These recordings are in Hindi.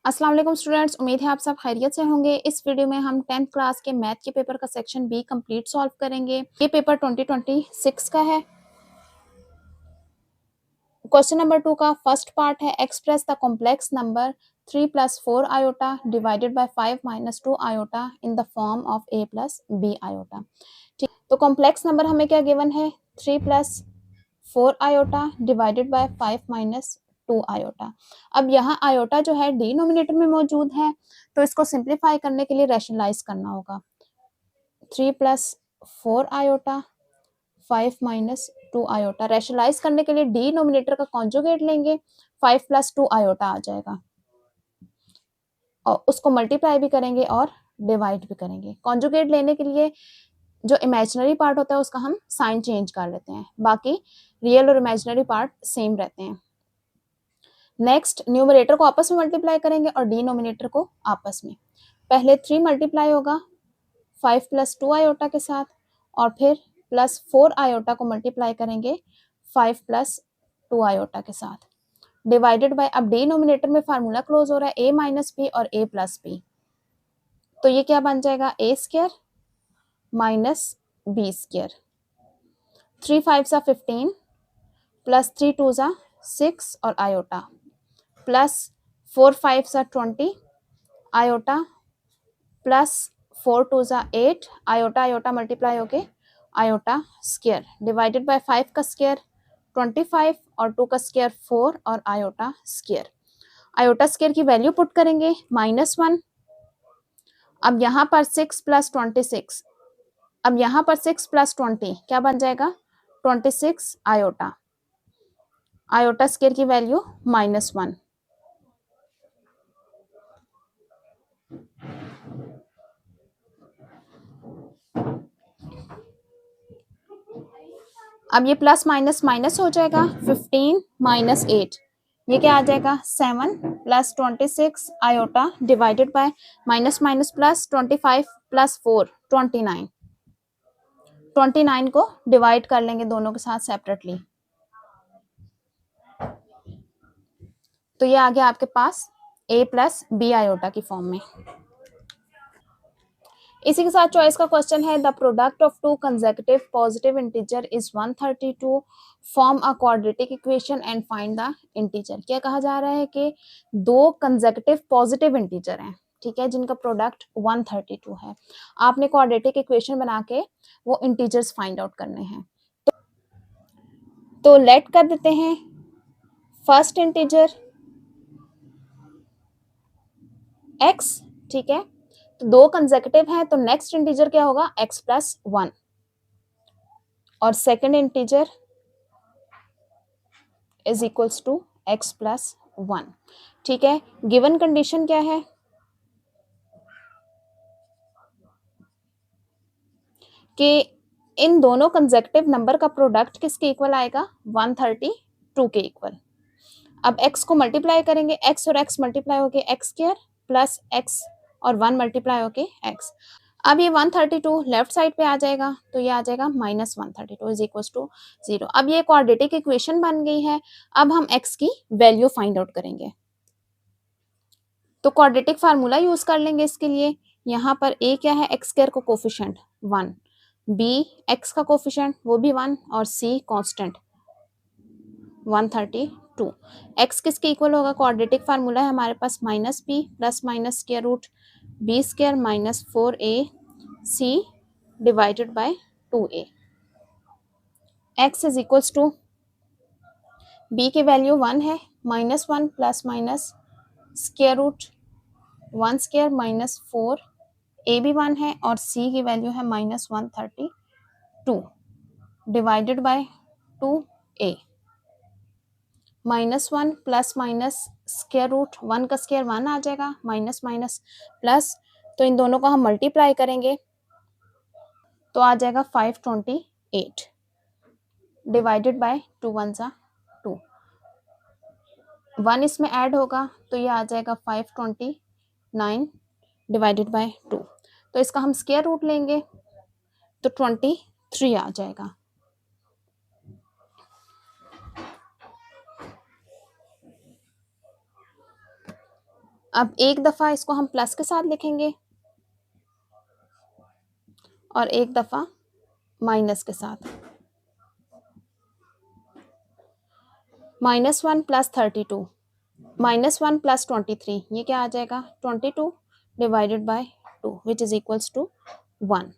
अस्सलाम वालेकुम स्टूडेंट्स, उम्मीद है आप सब खैरियत से होंगे। इस वीडियो में हम 10th क्लास के मैथ के पेपर का सेक्शन बी कंप्लीट सॉल्व करेंगे। ये पेपर 2026 का है। क्वेश्चन नंबर 2 का फर्स्ट पार्ट है express the complex number 3 + 4 iota divided by 5 - 2 iota in the form of a + b iota. ठीक, तो कॉम्प्लेक्स नंबर हमें क्या गिवन है 3 + 4 आयोटा डिवाइडेड बाय 5 - 2 आयोटा। अब यहाँ आयोटा जो है डिनोमिनेटर में मौजूद है, तो इसको सिंप्लीफाई करने के लिए रैशनलाइज करना होगा। 3 + 4 आयोटा 5 - 2 आयोटा। रैशनलाइज करने के लिए डिनोमिनेटर का कॉन्जुगेट लेंगे, 5 + 2 आयोटा आ जाएगा और उसको मल्टीप्लाई भी करेंगे और डिवाइड भी करेंगे। कॉन्जुगेट लेने के लिए जो इमेजिनरी पार्ट होता है उसका हम साइन चेंज कर लेते हैं, बाकी रियल और इमेजिनरी पार्ट सेम रहते हैं। नेक्स्ट न्यूमरेटर को आपस में मल्टीप्लाई करेंगे और डिनोमिनेटर को आपस में। पहले 3 मल्टीप्लाई होगा 5 + 2 आयोटा के साथ और फिर +4 आयोटा को मल्टीप्लाई करेंगे 5 + 2 आयोटा के साथ डिवाइडेड बाय। अब डिनोमिनेटर में फार्मूला क्लोज हो रहा है a - b और a + b, तो ये क्या बन जाएगा a² - b²। 3 5 15 +3 2 6 और iota +4 5 20 iota +4 2 8 iota iota multiply होके आयोटा स्क्वायर डिवाइडेड बाय 5 का स्क्वायर 25 और 2 का स्क्वायर 4 और आयोटा स्क्वायर। आयोटा स्क्वायर की वैल्यू पुट करेंगे -1। अब यहाँ पर 6 + 26, अब यहाँ पर 6 + 20 क्या बन जाएगा 26 आयोटा। आयोटा स्क्वायर की वैल्यू -1। अब ये प्लस माइनस माइनस हो जाएगा 15 - 8, ये क्या आ जाएगा 7 + 26 iota divided by minus minus plus 25 + 4 29। 29 को डिवाइड कर लेंगे दोनों के साथ सेपरेटली, तो ये आ गया आपके पास a + b आयोटा की फॉर्म में। इसी के साथ चॉइस का क्वेश्चन है the product of to consecutive positive integer is 132, form a quadratic equation and find the integer. क्या कहा जा रहा है कि दो कंसेक्यूटिव पॉजिटिव इंटीजर हैं, ठीक है, जिनका प्रोडक्ट 132 है। आपने क्वाड्रेटिक इक्वेशन बना के वो इंटीजर्स फाइंड आउट करने हैं। तो लेट कर देते हैं फर्स्ट इंटीजर x, ठीक है, तो दो कंसेक्यूटिव हैं तो नेक्स्ट इंटीजर क्या होगा x + 1 और second integer is equals to x + 1, ठीक है। गिवन कंडीशन क्या है कि इन दोनों कंसेक्यूटिव नंबर का प्रोडक्ट किसके इक्वल आएगा 132 के इक्वल। अब x को मल्टीप्लाई करेंगे, x और x मल्टीप्लाई होके x² प्लस x और 1 मल्टीप्लाई होके x। अब ये 132 लेफ्ट साइड पे आ जाएगा, तो ये आ जाएगा -132 इज इक्वल टू 0। अब ये क्वाड्रेटिक इक्वेशन बन गई है। अब हम x की वैल्यू फाइंड आउट करेंगे, तो क्वाड्रेटिक फार्मूला यूज कर लेंगे इसके लिए। यहाँ पर a क्या है x² को कोफिशिएंट 1, b x का कोफिशिएंट वो भी 1 और c कांस्टेंट 132। x किसके इक्वल होगा, क्वाड्रेटिक फार्मूला है हमारे पास -b + square root b² - 4ac divided by 2a। x is equals to b की वैल्यू 1 है, -1 + स्क्वायर रूट 1² - 4, a भी 1 है और c की वैल्यू है -132 divided by 2a। -1 + square root 1 का स्क्वायर 1 आ जाएगा, माइनस माइनस प्लस, तो इन दोनों को हम मल्टीप्लाई करेंगे तो आ जाएगा 528 डिवाइडेड बाय 2 1 2, 1 इसमें ऐड होगा तो ये आ जाएगा 529 डिवाइडेड बाय 2। तो इसका हम स्क्वायर रूट लेंगे तो 23 आ जाएगा। अब एक दफा इसको हम प्लस के साथ लिखेंगे और एक दफा माइनस के साथ। -1 + 32 -1 + 23, ये क्या आ जाएगा 22 divided by 2 which is equals to 1।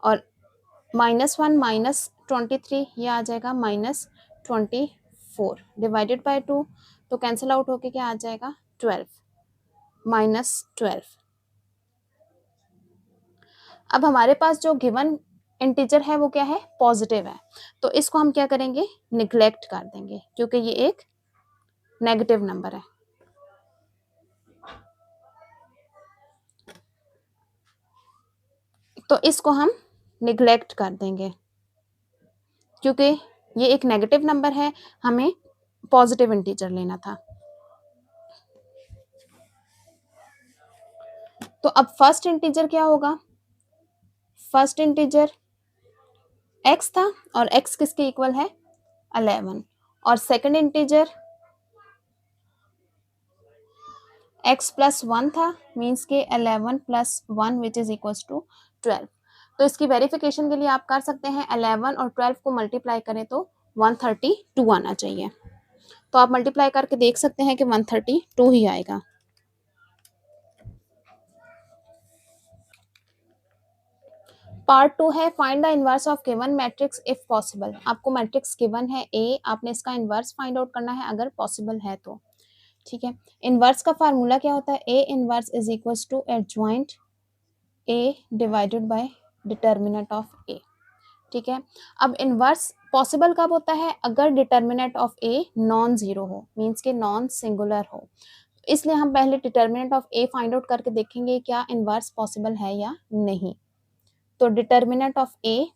और -1 - 23 ये आ जाएगा -24 डिवाइडेड बाय 2, तो कैंसिल आउट होके क्या आ जाएगा 12 -12। अब हमारे पास जो गिवन इंटीजर है वो क्या है पॉजिटिव है, तो इसको हम क्या करेंगे निग्लेक्ट कर देंगे क्योंकि ये एक नेगेटिव नंबर है। तो इसको हम निग्लेक्ट कर देंगे क्योंकि ये एक नेगेटिव नंबर है, हमें पॉजिटिव इंटीजर लेना था। तो अब फर्स्ट इंटीजर क्या होगा, फर्स्ट इंटीजर x था और x किसके इक्वल है 11, और सेकंड इंटीजर x + 1 था, मीन्स के 11 + 1 विच इज इक्वल्स टू 12। तो इसकी वेरिफिकेशन के लिए आप कर सकते हैं 11 और 12 को मल्टीप्लाई करें तो 132 आना चाहिए। तो आप मल्टीप्लाई करके देख सकते हैं कि 132 ही आएगा। पार्ट 2 है find the inverse of given matrix if possible. आपको मैट्रिक्स गिवन है ए, आपने इसका इनवर्स फाइंड आउट करना है अगर पॉसिबल है तो। ठीक है, इनवर्स का फार्मूला क्या होता है, A inverse is equals to adjoint A divided by determinant of A. ठीक है, अब इनवर्स पॉसिबल कब होता है, अगर determinant of A non zero हो, मीन्स के नॉन सिंगुलर हो। इसलिए हम पहले determinant of A find out करके देखेंगे क्या इनवर्स पॉसिबल है या नहीं। तो डिटर्मिनेंट ऑफ ए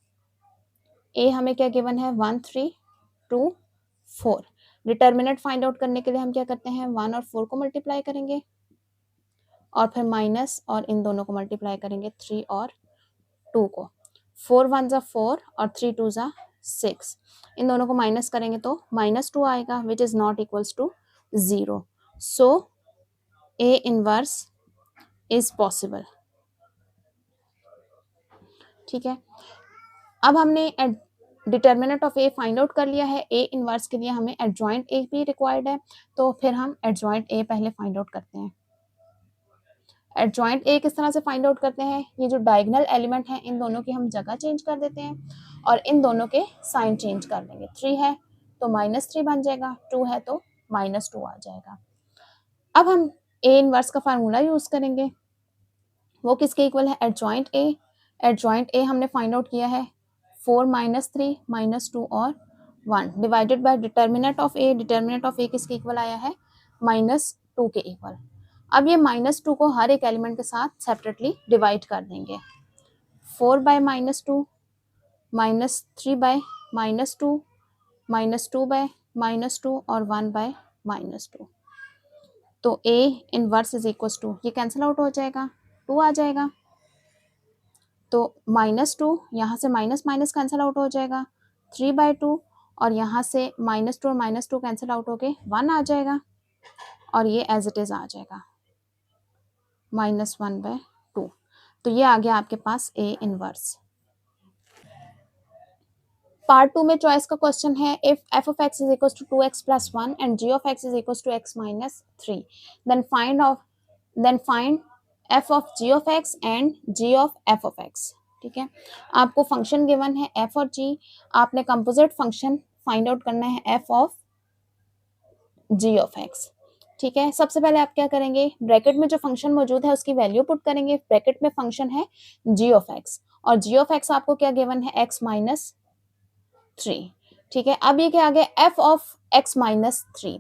हमें क्या गिवन है 1 3 2 4। डिटर्मिनेंट फाइंड आउट करने के लिए हम क्या करते हैं 1 और 4 को मल्टीप्लाई करेंगे और फिर माइनस और इन दोनों को मल्टीप्लाई करेंगे 3 और 2 को। 4 1 ज़ा 4 और 3 2 ज़ा 6, इन दोनों को माइनस करेंगे तो -2 आएगा which is not equals to 0। So A inverse is possible. ठीक है, अब हमने determinant of A find out कर लिया है, ए इनवर्स के लिए हमें एडजॉइंट ए भी रिक्वायर्ड है, तो फिर हम एडजॉइंट ए पहले फाइंड आउट करते हैं। एडजॉइंट ए किस तरह से फाइंड आउट करते हैं, ये जो डायगोनल एलिमेंट है इन दोनों की हम जगह चेंज कर देते हैं और इन दोनों के साइन चेंज कर देंगे। 3 है तो -3 बन जाएगा, 2 है तो -2 आ जाएगा। अब हम ए इनवर्स का फार्मूला यूज करेंगे, वो किसके इक्वल है एडजॉइंट ए। एडजॉइंट ए हमने फाइंड आउट किया है 4 -3 -2 और 1 divided by determinant of A. Determinant of A किसके इक्वल आया है -2 के इक्वल। अब ये -2 को हर एक एलिमेंट के साथ सेपरेटली डिवाइड कर देंगे। 4 बाय -2, -3 बाय -2, -2 बाय -2 और 1 बाय -2। तो A inverse is equal to, ये कैंसिल आउट हो जाएगा, 2 आ जाएगा। तो -2 यहाँ से माइनस माइनस कैंसिल आउट हो जाएगा, 3/2 और यहाँ से -2 और -2 कैंसिल आउट होके 1 आ जाएगा और ये एज इट इज आ जाएगा -1/2। तो ये आ गया आपके पास ए इनवर्स। पार्ट 2 में चॉइस का क्वेश्चन है if f of x is equals to 2x plus 1 and g of x is equals to x minus 3 then find f of g of x and g of f of x। ठीक है, आपको फंक्शन गिवन है f और g, आपने कंपोजिट फंक्शन फाइंड आउट करना है f of g of x। ठीक है, सबसे पहले आप क्या करेंगे, ब्रैकेट में जो फंक्शन मौजूद है उसकी वैल्यू पुट करेंगे। ब्रैकेट में फंक्शन है g of x और g of x आपको क्या गिवन है x minus 3। ठीक है, अब ये क्या आ गया f of x minus 3।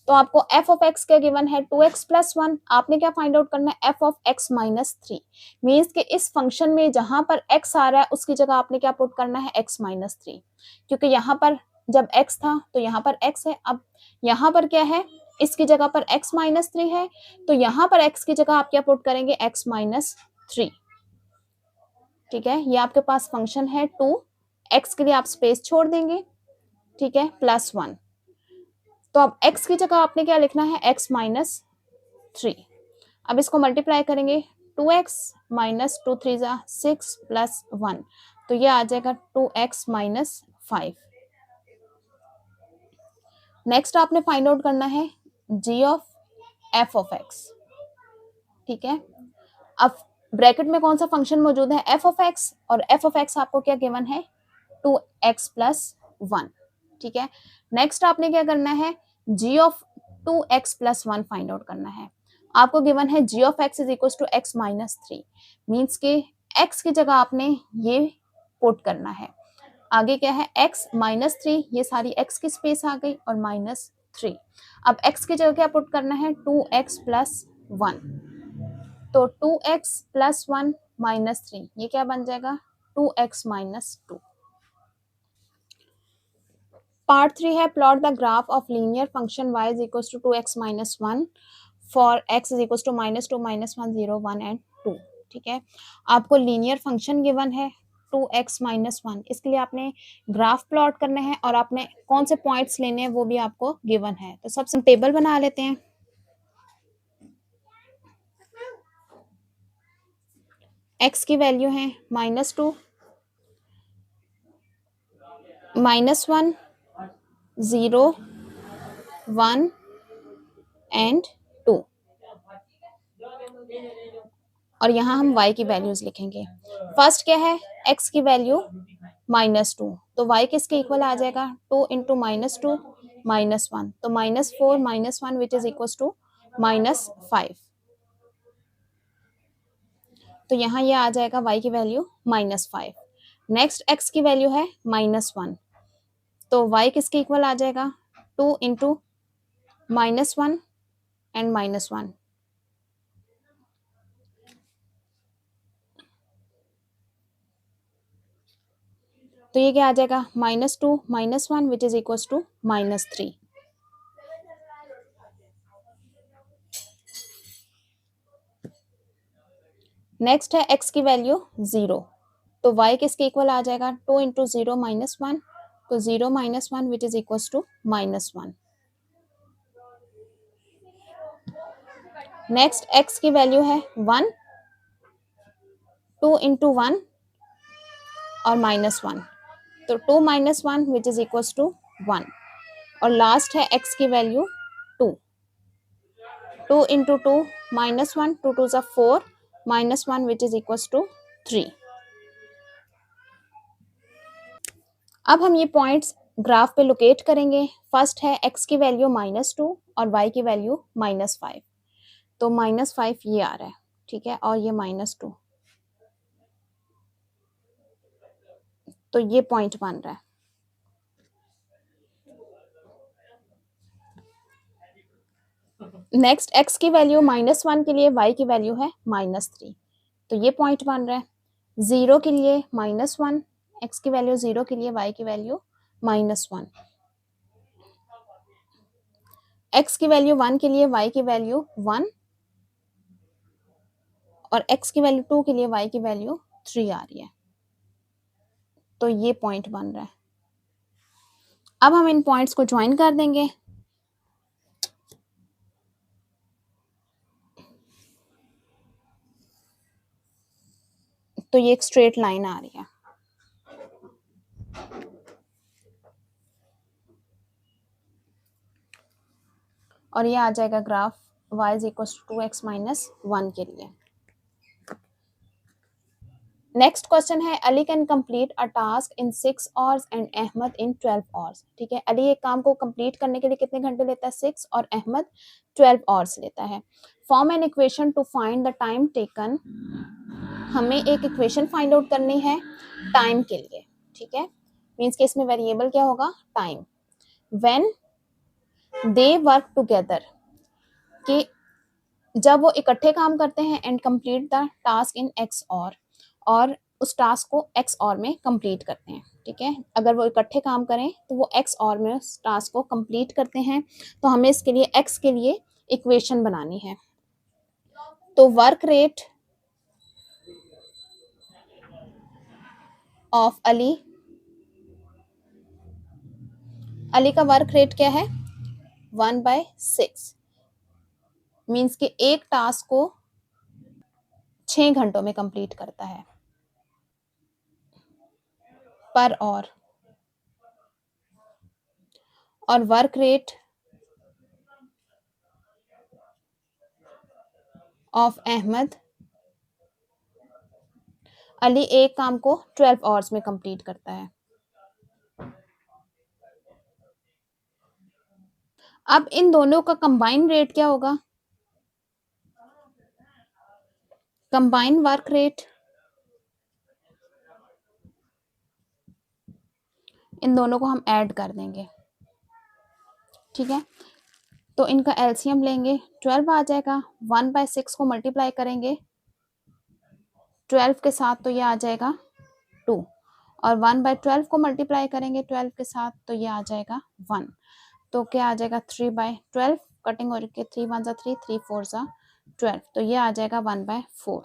तो आपको f of x क्या गिवन है 2x plus 1। आपने क्या फाइंड आउट करना है f of x minus 3, means कि इस फंक्शन में जहां पर x आ रहा है उसकी जगह आपने क्या पुट करना है x minus 3, क्योंकि यहाँ पर जब x था तो यहाँ पर x है, अब यहाँ पर क्या है इसकी जगह पर x minus 3 है, तो यहाँ पर x की जगह आप क्या पुट करेंगे x minus 3। ठीक है, ये आपके पास फंक्शन है 2, x के लिए आप स्पेस छोड़ देंगे। ठीक है, +1। तो अब x की जगह आपने क्या लिखना है x minus 3। अब इसको मल्टीप्लाई करेंगे, 2x माइनस 2 3 जा 6 प्लस 1, तो ये आ जाएगा 2x माइनस 5। नेक्स्ट आपने फाइंड आउट करना है g of f of x, ठीक है। अब ब्रैकेट में कौन सा फंक्शन मौजूद है, f ऑफ x, और f ऑफ x आपको क्या गिवन है, 2x प्लस 1, ठीक है। नेक्स्ट आपने क्या करना है, g of 2x plus 1 find out करना है। आपको गिवन है g of x is equal to x minus 3, means के x की जगह आपने ये पुट करना है। आगे क्या है, x माइनस 3, ये सारी x की स्पेस आ गई, और माइनस 3। अब x की जगह क्या पुट करना है, 2x प्लस 1, तो 2x प्लस 1 माइनस 3, ये क्या बन जाएगा, 2x माइनस 2। पार्ट 3 है, plot the graph of linear function y is equal to 2x minus 1 for x is equal to minus 2 minus 1 0 1 and 2, ठीक है। आपको लीनियर फंक्शन गिवन है 2x माइनस 1, इसके लिए आपने ग्राफ प्लॉट करना है और आपने कौन से पॉइंट्स लेने हैं वो भी आपको गिवन है। तो सबसे टेबल बना लेते हैं। x की वैल्यू है -2, -1 0 1 एंड 2, और यहाँ हम y की वैल्यूज लिखेंगे। फर्स्ट क्या है, x की वैल्यू -2, तो y किसके इक्वल आ जाएगा, 2 इंटू -2 -1, तो -4 -1 विच इज इक्वल टू -5, तो यहाँ ये आ जाएगा y की वैल्यू -5। नेक्स्ट x की वैल्यू है -1, तो y किसके इक्वल आ जाएगा, 2 इंटू -1 एंड -1, तो ये क्या आ जाएगा, -2 -1 which is equal to -3। Next है x की वैल्यू 0, तो y किसके इक्वल आ जाएगा, 2 इंटू 0 -1, तो 0 -1 which is equal to -1। Next x की वैल्यू है 1, 2 इंटू 1 और -1, तो 2 -1 विच इज इक्वल टू 1, और लास्ट है x की value 2, 2 into 2 -1, 2 2 4 -1 which is equal to 3। अब हम ये पॉइंट्स ग्राफ पे लोकेट करेंगे। फर्स्ट है x की वैल्यू -2 और y की वैल्यू -5, तो -5 ये आ रहा है, ठीक है, और ये -2, तो ये पॉइंट बन रहा है। नेक्स्ट x की वैल्यू -1 के लिए y की वैल्यू है -3, तो ये पॉइंट बन रहा है। 0 के लिए -1, x की वैल्यू 0 के लिए y की वैल्यू -1, x की वैल्यू 1 के लिए y की वैल्यू 1, और x की वैल्यू 2 के लिए y की वैल्यू 3 आ रही है, तो ये पॉइंट बन रहा है। अब हम इन पॉइंट्स को ज्वाइन कर देंगे। तो ये एक स्ट्रेट लाइन आ रही है, और ये आ जाएगा graph y is equal to 2x minus 1 के लिए। नेक्स्ट क्वेश्चन है, Ali can complete a task in 6 hours and Ahmad in 12 hours, ठीक है। अली एक काम को कंप्लीट करने के लिए कितने घंटे लेता है, 6, और अहमद 12 आवर्स लेता है। Form an equation two find the time taken, हमें एक इक्वेशन फाइंड आउट करनी है टाइम के लिए, ठीक है। मीन्स के इसमें वेरिएबल क्या होगा, time. When they work together, कि जब वो इकट्ठे काम करते हैं, and complete the task in x और उस टास्क को एक्स और में कंप्लीट करते हैं, ठीक है। अगर वो इकट्ठे काम करें तो वो एक्स और में उस टास्क को कंप्लीट करते हैं, तो हमें इसके लिए एक्स के लिए इक्वेशन बनानी है। तो work rate of Ali, Ali का वर्क रेट क्या है, 1/6, मीन्स कि एक टास्क को 6 घंटों में कंप्लीट करता है पर और work rate of Ahmad Ali एक काम को 12 आवर्स में कंप्लीट करता है। अब इन दोनों का कंबाइन रेट क्या होगा? कंबाइन वर्क रेट इन दोनों को हम ऐड कर देंगे, ठीक है। तो इनका एलसीएम लेंगे, 12 आ जाएगा, 1/6 को मल्टीप्लाई करेंगे 12 के साथ तो ये आ जाएगा 2, और 1/12 को मल्टीप्लाई करेंगे 12 के साथ तो ये आ जाएगा 1। तो क्या आ जाएगा 3/12, कटिंग हो रही है, 3 1 3, 3 4 12, तो ये आ जाएगा 1/4।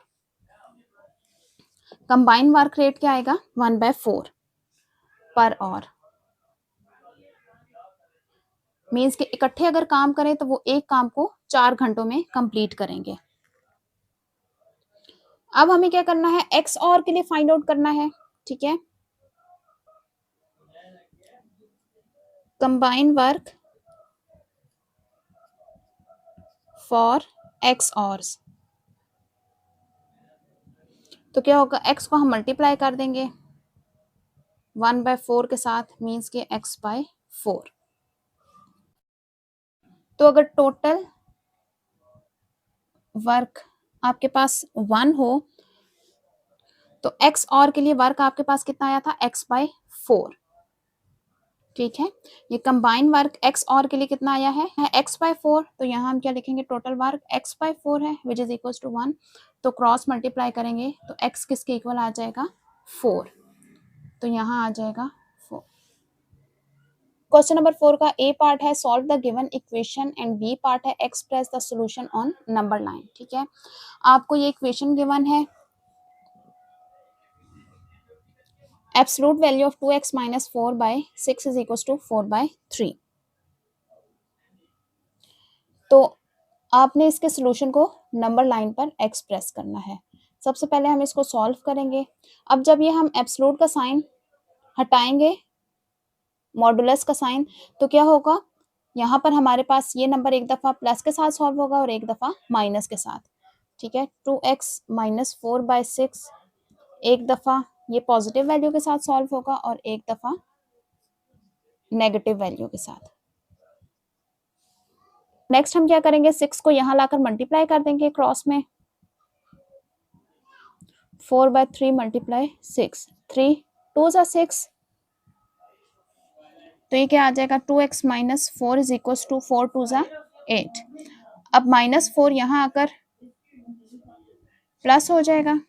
कंबाइन वर्क रेट क्या आएगा? 1/4 पर और। मीन्स कि इकट्ठे अगर काम करें तो वो एक काम को 4 घंटों में कंप्लीट करेंगे। अब हमें क्या करना है? एक्स और के लिए फाइंड आउट करना है, ठीक है। कंबाइन वर्क फॉर एक्स ऑर्स, तो क्या होगा? एक्स को हम मल्टीप्लाई कर देंगे 1/4 के साथ, मीन्स के x/4। तो अगर टोटल वर्क आपके पास 1 हो तो एक्स और के लिए वर्क आपके पास कितना आया था? x/4, ठीक है। ये कंबाइन वर्क एक्स और के लिए कितना आया है? x/4। तो यहाँ हम क्या लिखेंगे? टोटल वर्क x/4 है विच इज इक्वल टू 1। तो क्रॉस मल्टीप्लाई करेंगे तो x किसके इक्वल आ जाएगा? 4। तो यहाँ आ जाएगा 4। क्वेश्चन नंबर 4 का ए पार्ट है solve the given equation and B part है express the solution on number line, ठीक है। आपको ये इक्वेशन गिवन है, absolute value of 2x minus 4/6 is equals to 4/3। तो आपने इसके सोल्यूशन को नंबर लाइन पर एक्सप्रेस करना है। सबसे पहले हम इसको सॉल्व करेंगे। अब जब ये हम एब्सोल्यूट का साइन हटाएंगे, मॉडुलस का साइन, तो क्या होगा? यहाँ पर हमारे पास ये नंबर एक दफ़ा प्लस के साथ सॉल्व होगा और एक दफ़ा माइनस के साथ, ठीक है। 2x minus 4/6 एक दफ़ा ये पॉजिटिव वैल्यू के साथ सॉल्व होगा और एक दफ़ा नेगेटिव वैल्यू के साथ। नेक्स्ट हम क्या करेंगे? 6 को यहाँ लाकर मल्टीप्लाई कर देंगे क्रॉस में, 4/3 मल्टीप्लाई 6, 3 2 6, तो ये क्या आ जाएगा? 2x minus 4 is equals to 4 2 8। अब -4 यहाँ आकर प्लस हो जाएगा,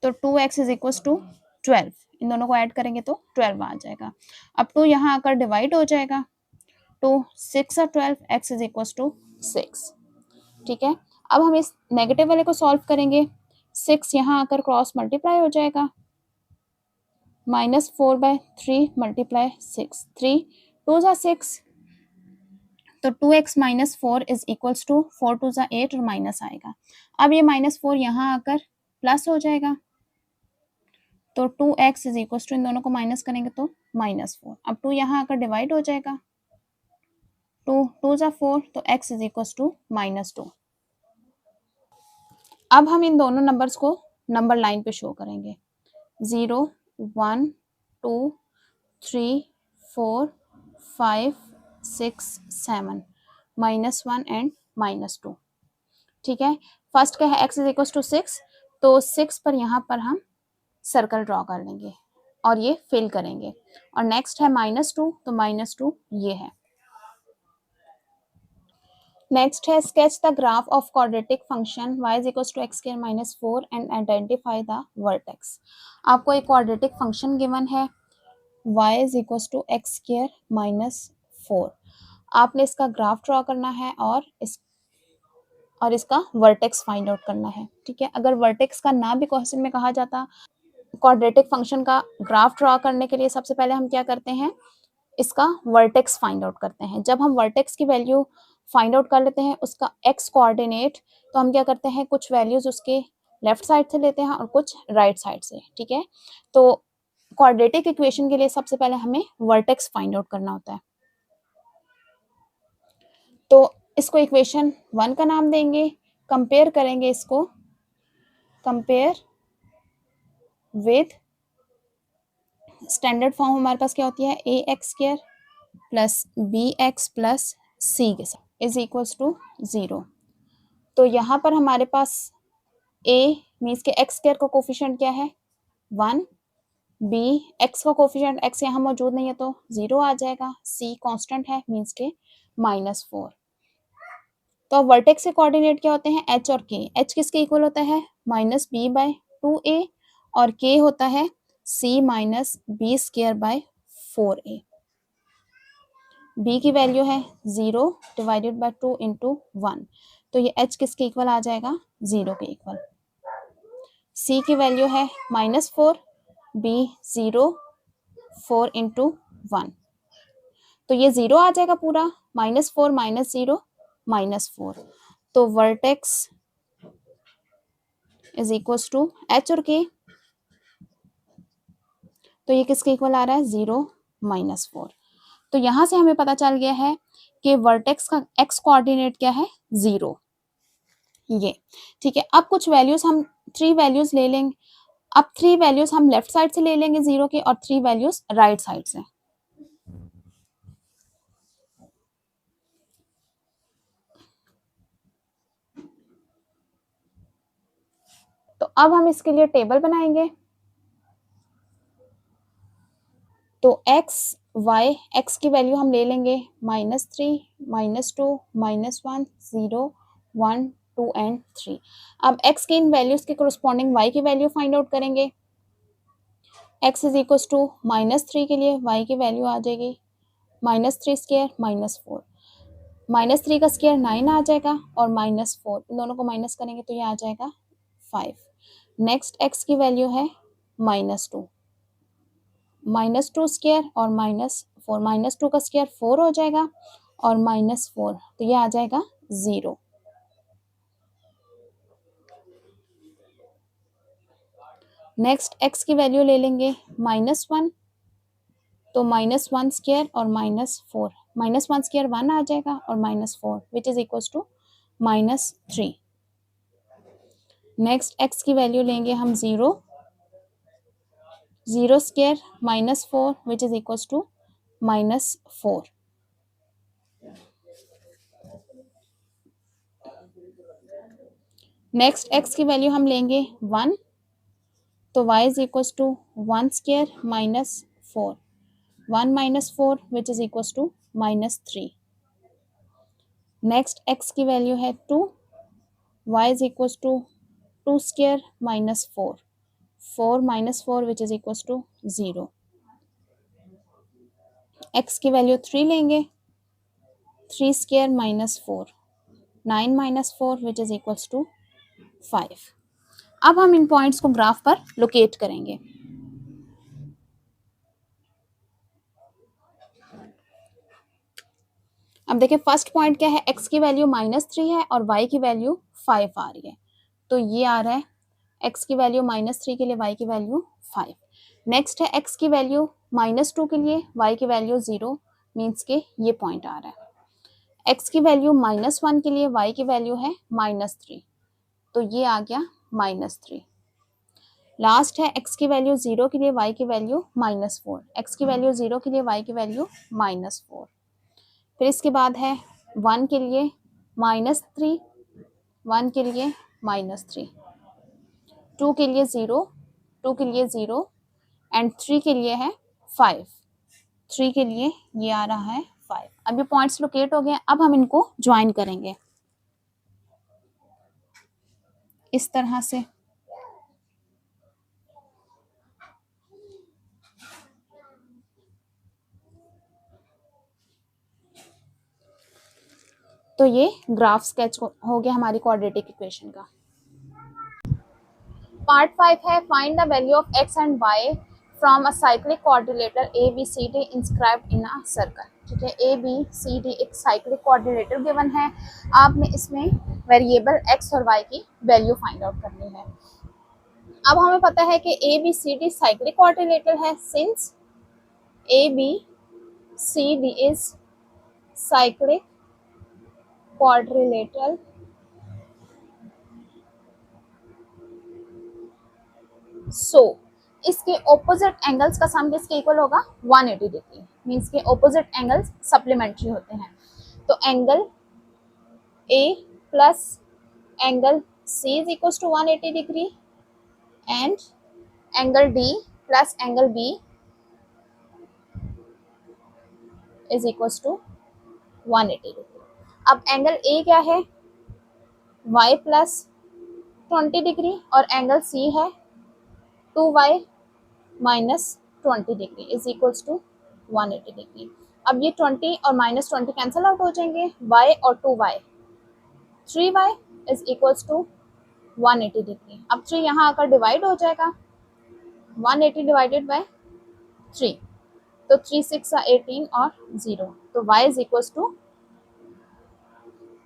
तो 2x is equals to 12। इन दोनों को ऐड करेंगे तो 12 आ जाएगा। अब 2 यहाँ आकर डिवाइड हो जाएगा, तो 6 और 12, x is equals to 6, ठीक है। अब हम इस नेगेटिव वाले को सॉल्व करेंगे, 6 यहाँ आकर क्रॉस मल्टीप्लाई हो जाएगा, -4/3 मल्टीप्लाई 6, 3 2 6, तो 2x minus 4 is equals to 4 2 8 और माइनस आएगा। अब ये -4 यहाँ आकर प्लस हो जाएगा, तो 2x is equals to, इन दोनों को माइनस करेंगे तो -4। अब 2 यहाँ आकर डिवाइड हो जाएगा, 2 2 4, तो x is equals to -2। अब हम इन दोनों नंबर्स को नंबर लाइन पे शो करेंगे, 0 1 2 3 4 5 6 7, -1 एंड -2, ठीक है। फर्स्ट का है x इज इक्वल टू 6, तो 6 पर यहाँ पर हम सर्कल ड्रॉ कर लेंगे और ये फिल करेंगे। और नेक्स्ट है -2, तो -2 ये है। नेक्स्ट है sketch the graph of quadratic function y is equal to x² -4 and identify the vertex. आपको एक क्वाड्रेटिक फंक्शन गिवन है y is equal to x² -4। आपने इसका ग्राफ ड्रॉ करना है और इसका वर्टेक्स फाइंड आउट करना है, ठीक है। अगर वर्टेक्स का ना भी क्वेश्चन में कहा जाता, क्वाड्रेटिक फंक्शन का ग्राफ ड्रॉ करने के लिए सबसे पहले हम क्या करते हैं? इसका वर्टेक्स फाइंड आउट करते हैं। जब हम वर्टेक्स की वैल्यू फाइंड आउट कर लेते हैं उसका एक्स कोऑर्डिनेट। तो हम क्या करते हैं, कुछ वैल्यूज उसके लेफ्ट साइड से लेते हैं और कुछ राइट साइड से, ठीक है। तो क्वाड्रेटिक इक्वेशन के लिए सबसे पहले हमें वर्टेक्स फाइंड आउट करना होता है। तो इसको इक्वेशन 1 का नाम देंगे, कंपेयर करेंगे इसको, कंपेयर विथ स्टैंडर्ड फॉर्म हमारे पास क्या होती है, A x square plus B x plus C के साथ इज इक्वल्स टू 0। तो यहाँ पर हमारे पास a मीन्स के एक्स स्क्वायर का कोफिशिएंट क्या है 1, b एक्स का कोफिशिएंट x यहाँ मौजूद नहीं है तो 0 आ जाएगा, c कांस्टेंट है मीन्स के -4। तो अब वर्टेक्स के कोऑर्डिनेट क्या होते हैं h और k। h किसके इक्वल होता है -b/2a और k होता है c - b² 4a। b की वैल्यू है 0 डिवाइडेड बाय 2 इंटू 1, तो ये h किसके इक्वल आ जाएगा 0 के इक्वल। c की वैल्यू है -4, b 0, 4 इंटू 1, तो ये 0 आ जाएगा पूरा, -4 -0 -4। तो vertex is equals to h और k, तो ये किसके इक्वल आ रहा है 0 -4। तो यहां से हमें पता चल गया है कि वर्टेक्स का x कोऑर्डिनेट क्या है 0, ये ठीक है। अब कुछ वैल्यूज हम 3 वैल्यूज ले लेंगे। अब 3 वैल्यूज हम लेफ्ट साइड से ले लेंगे 0 के और 3 वैल्यूज राइट साइड से। तो अब हम इसके लिए टेबल बनाएंगे। तो x y x की वैल्यू हम ले लेंगे -3 -2 -1 0 1 2 एंड 3। अब x की इन वैल्यूज के कोरस्पॉन्डिंग y की वैल्यू फाइंड आउट करेंगे। x इज इक्वल टू -3 के लिए y की वैल्यू आ जाएगी -3 स्क्वायर -4, -3 का स्क्वायर 9 आ जाएगा और -4 इन दोनों को माइनस करेंगे तो ये आ जाएगा 5। नेक्स्ट x की वैल्यू है -2, -2 स्क्वायर और -4, -2 का स्क्वायर 4 हो जाएगा और -4 तो ये आ जाएगा 0। नेक्स्ट x की वैल्यू ले लेंगे -1, तो -1 स्क्वायर और -4, -1 स्क्वायर 1 आ जाएगा और -4 which is equal to -3। Next x की वैल्यू लेंगे हम 0 square -4 which is equal to -4। Next x की वैल्यू हम लेंगे 1, तो y is equal to 1 square -4, 1 - 4 which is equal to -3। Next x की वैल्यू है 2, y is equal to 2 square -4, 4 - 4 which is equal to 0। x की वैल्यू 3 लेंगे, 3 square -4, 9 - 4 which is equal to 5। अब हम इन पॉइंट्स को ग्राफ पर लोकेट करेंगे। अब देखिए फर्स्ट पॉइंट क्या है, x की वैल्यू -3 है और y की वैल्यू 5 आ रही है, तो ये आ रहा है x की वैल्यू -3 के लिए y की वैल्यू 5। नेक्स्ट है x की वैल्यू -2 के लिए y की वैल्यू 0 मीन्स के ये पॉइंट आ रहा है। x की वैल्यू -1 के लिए y की वैल्यू है -3, तो ये आ गया -3। लास्ट है x की वैल्यू 0 के लिए y की वैल्यू -4, x की वैल्यू 0 के लिए y की वैल्यू -4। फिर इसके बाद है 1 के लिए -3, 1 के लिए -3, 2 के लिए 0, 2 के लिए 0 एंड 3 के लिए है 5, 3 के लिए ये आ रहा है 5। अब ये पॉइंट्स लोकेट हो गए, अब हम इनको ज्वाइन करेंगे इस तरह से। तो ये ग्राफ स्केच हो गया हमारी क्वाड्रेटिक इक्वेशन का। पार्ट 5 है find the value of x and y from a cyclic quadrilateral A B C D inscribed in a circle. ठीक है, ए बी सी डी एक साइक्लिक क्वाड्रिलेटर गिवन है, आपने इसमें वेरिएबल एक्स और वाई की वैल्यू फाइंड आउट करनी है। अब हमें पता है कि A B C D cyclic quadrilateral है, since A B C D is cyclic quadrilateral so इसके ऑपोजिट एंगल्स का सम किसके इक्वल होगा 180 डिग्री, मींस के ऑपोजिट एंगल्स सप्लीमेंट्री होते हैं। तो angle A plus angle C is equal to 180 degree and angle D plus angle B is equal to 180 degree. अब एंगल ए क्या है y प्लस 20 डिग्री और एंगल सी है 2y minus 20 degree is equals to 180 degree. अब ये 20 और माइनस 20 कैंसिल आउट हो जाएंगे, y और 2y 3y is equals to 180 degree. अब 3 यहाँ आकर डिवाइड हो जाएगा, 180 डिवाइडेड बाय 3, तो 3 6 18 और 0, तो y is equals to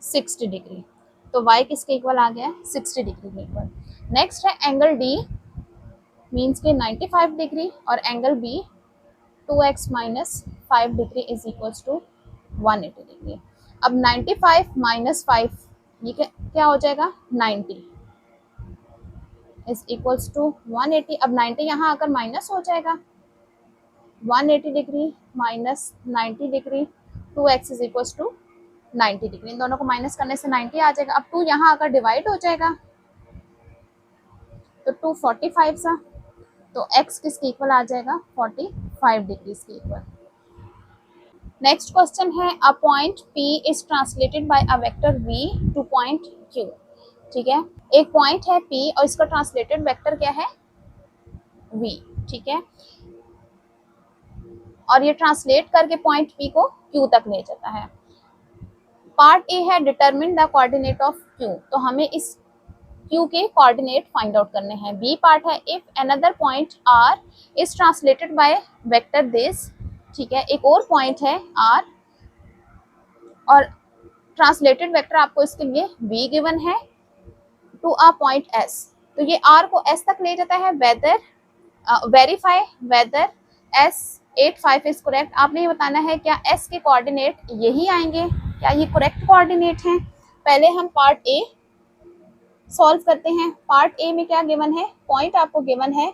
60 degree. तो y किसके इक्वल आ गया 60 डिग्री के इक्वल। नेक्स्ट है एंगल d मीन्स के 95 डिग्री और angle b 2x minus 5 degree is equals to 180 degree. अब 95 माइनस 5 ये क्या हो जाएगा 90 इज इक्वल्स टू 180। अब 90 यहाँ आकर माइनस हो जाएगा, 180 degree minus 90 degree 2x is equals to 90 degree. इन दोनों को माइनस करने से 90 आ जाएगा। अब 2 यहाँ आकर डिवाइड हो जाएगा, तो 2 45 सा, तो x किसके इक्वल आ जाएगा 45 डिग्री के इक्वल। नेक्स्ट क्वेश्चन है a point P is translated bye a vector V two point Q। ठीक है, एक पॉइंट है P और इसका ट्रांसलेटेड वेक्टर क्या है V। ठीक है, और ये ट्रांसलेट करके पॉइंट P को Q तक ले जाता है। पार्ट ए है determine the coordinate of Q, तो हमें इस Q के कोऑर्डिनेट फाइंड आउट करने हैं। बी पार्ट है if another point R is translated by vector this. ठीक है, एक और पॉइंट है R और ट्रांसलेटेड वेक्टर आपको इसके लिए V गिवन है टू अ पॉइंट S, तो ये R को S तक ले जाता है। Whether verify whether S85 is correct. आपने ये बताना है क्या S के कोऑर्डिनेट यही आएंगे, क्या ये करेक्ट कोऑर्डिनेट हैं। पहले हम पार्ट ए सॉल्व करते हैं। पार्ट ए में क्या गिवन है, पॉइंट आपको गिवन है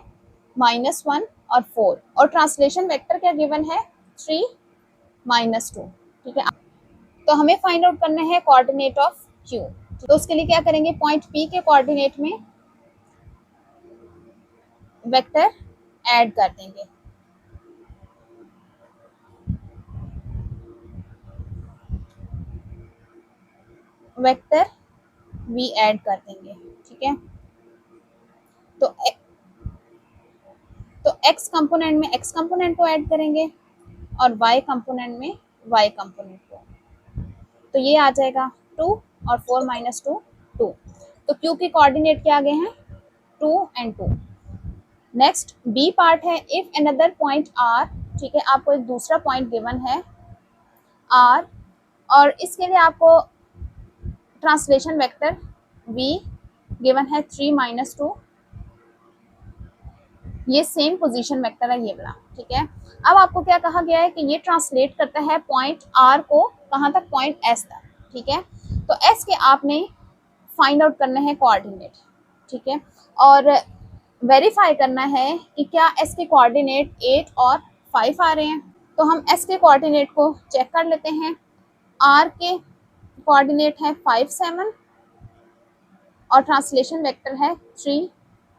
-1 और 4 और ट्रांसलेशन वेक्टर क्या गिवन है 3 -2। ठीक है, तो हमें फाइंड आउट करना है कोऑर्डिनेट ऑफ Q। तो उसके लिए क्या करेंगे, पॉइंट P के कोऑर्डिनेट में वेक्टर ऐड कर देंगे। वेक्टर V ऐड कर देंगे। ठीक है, तो x कंपोनेंट में x कंपोनेंट को ऐड करेंगे और y कंपोनेंट में y कंपोनेंट को, तो ये आ जाएगा 2 और 4 - 2 2। तो Q के कोऑर्डिनेट क्या आ गए हैं 2 और 2। नेक्स्ट B पार्ट है इफ अनदर पॉइंट R। ठीक है, आपको एक दूसरा पॉइंट गिवन है R और इसके लिए आपको ट्रांसलेशन वेक्टर V गिवन है 3 - 2। ये सेम पोजीशन वेक्टर है ये वाला। ठीक है, अब आपको क्या कहा गया है कि ये ट्रांसलेट करता है पॉइंट R को कहाँ तक, पॉइंट S तक। ठीक है, तो S के आपने फाइंड आउट करना है कोऑर्डिनेट। ठीक है, और वेरीफाई करना है कि क्या S के कोऑर्डिनेट 8 और 5 आ रहे हैं। तो हम S के कोऑर्डिनेट को चेक कर लेते हैं। R के कोऑर्डिनेट है 5 7 और ट्रांसलेशन वेक्टर है 3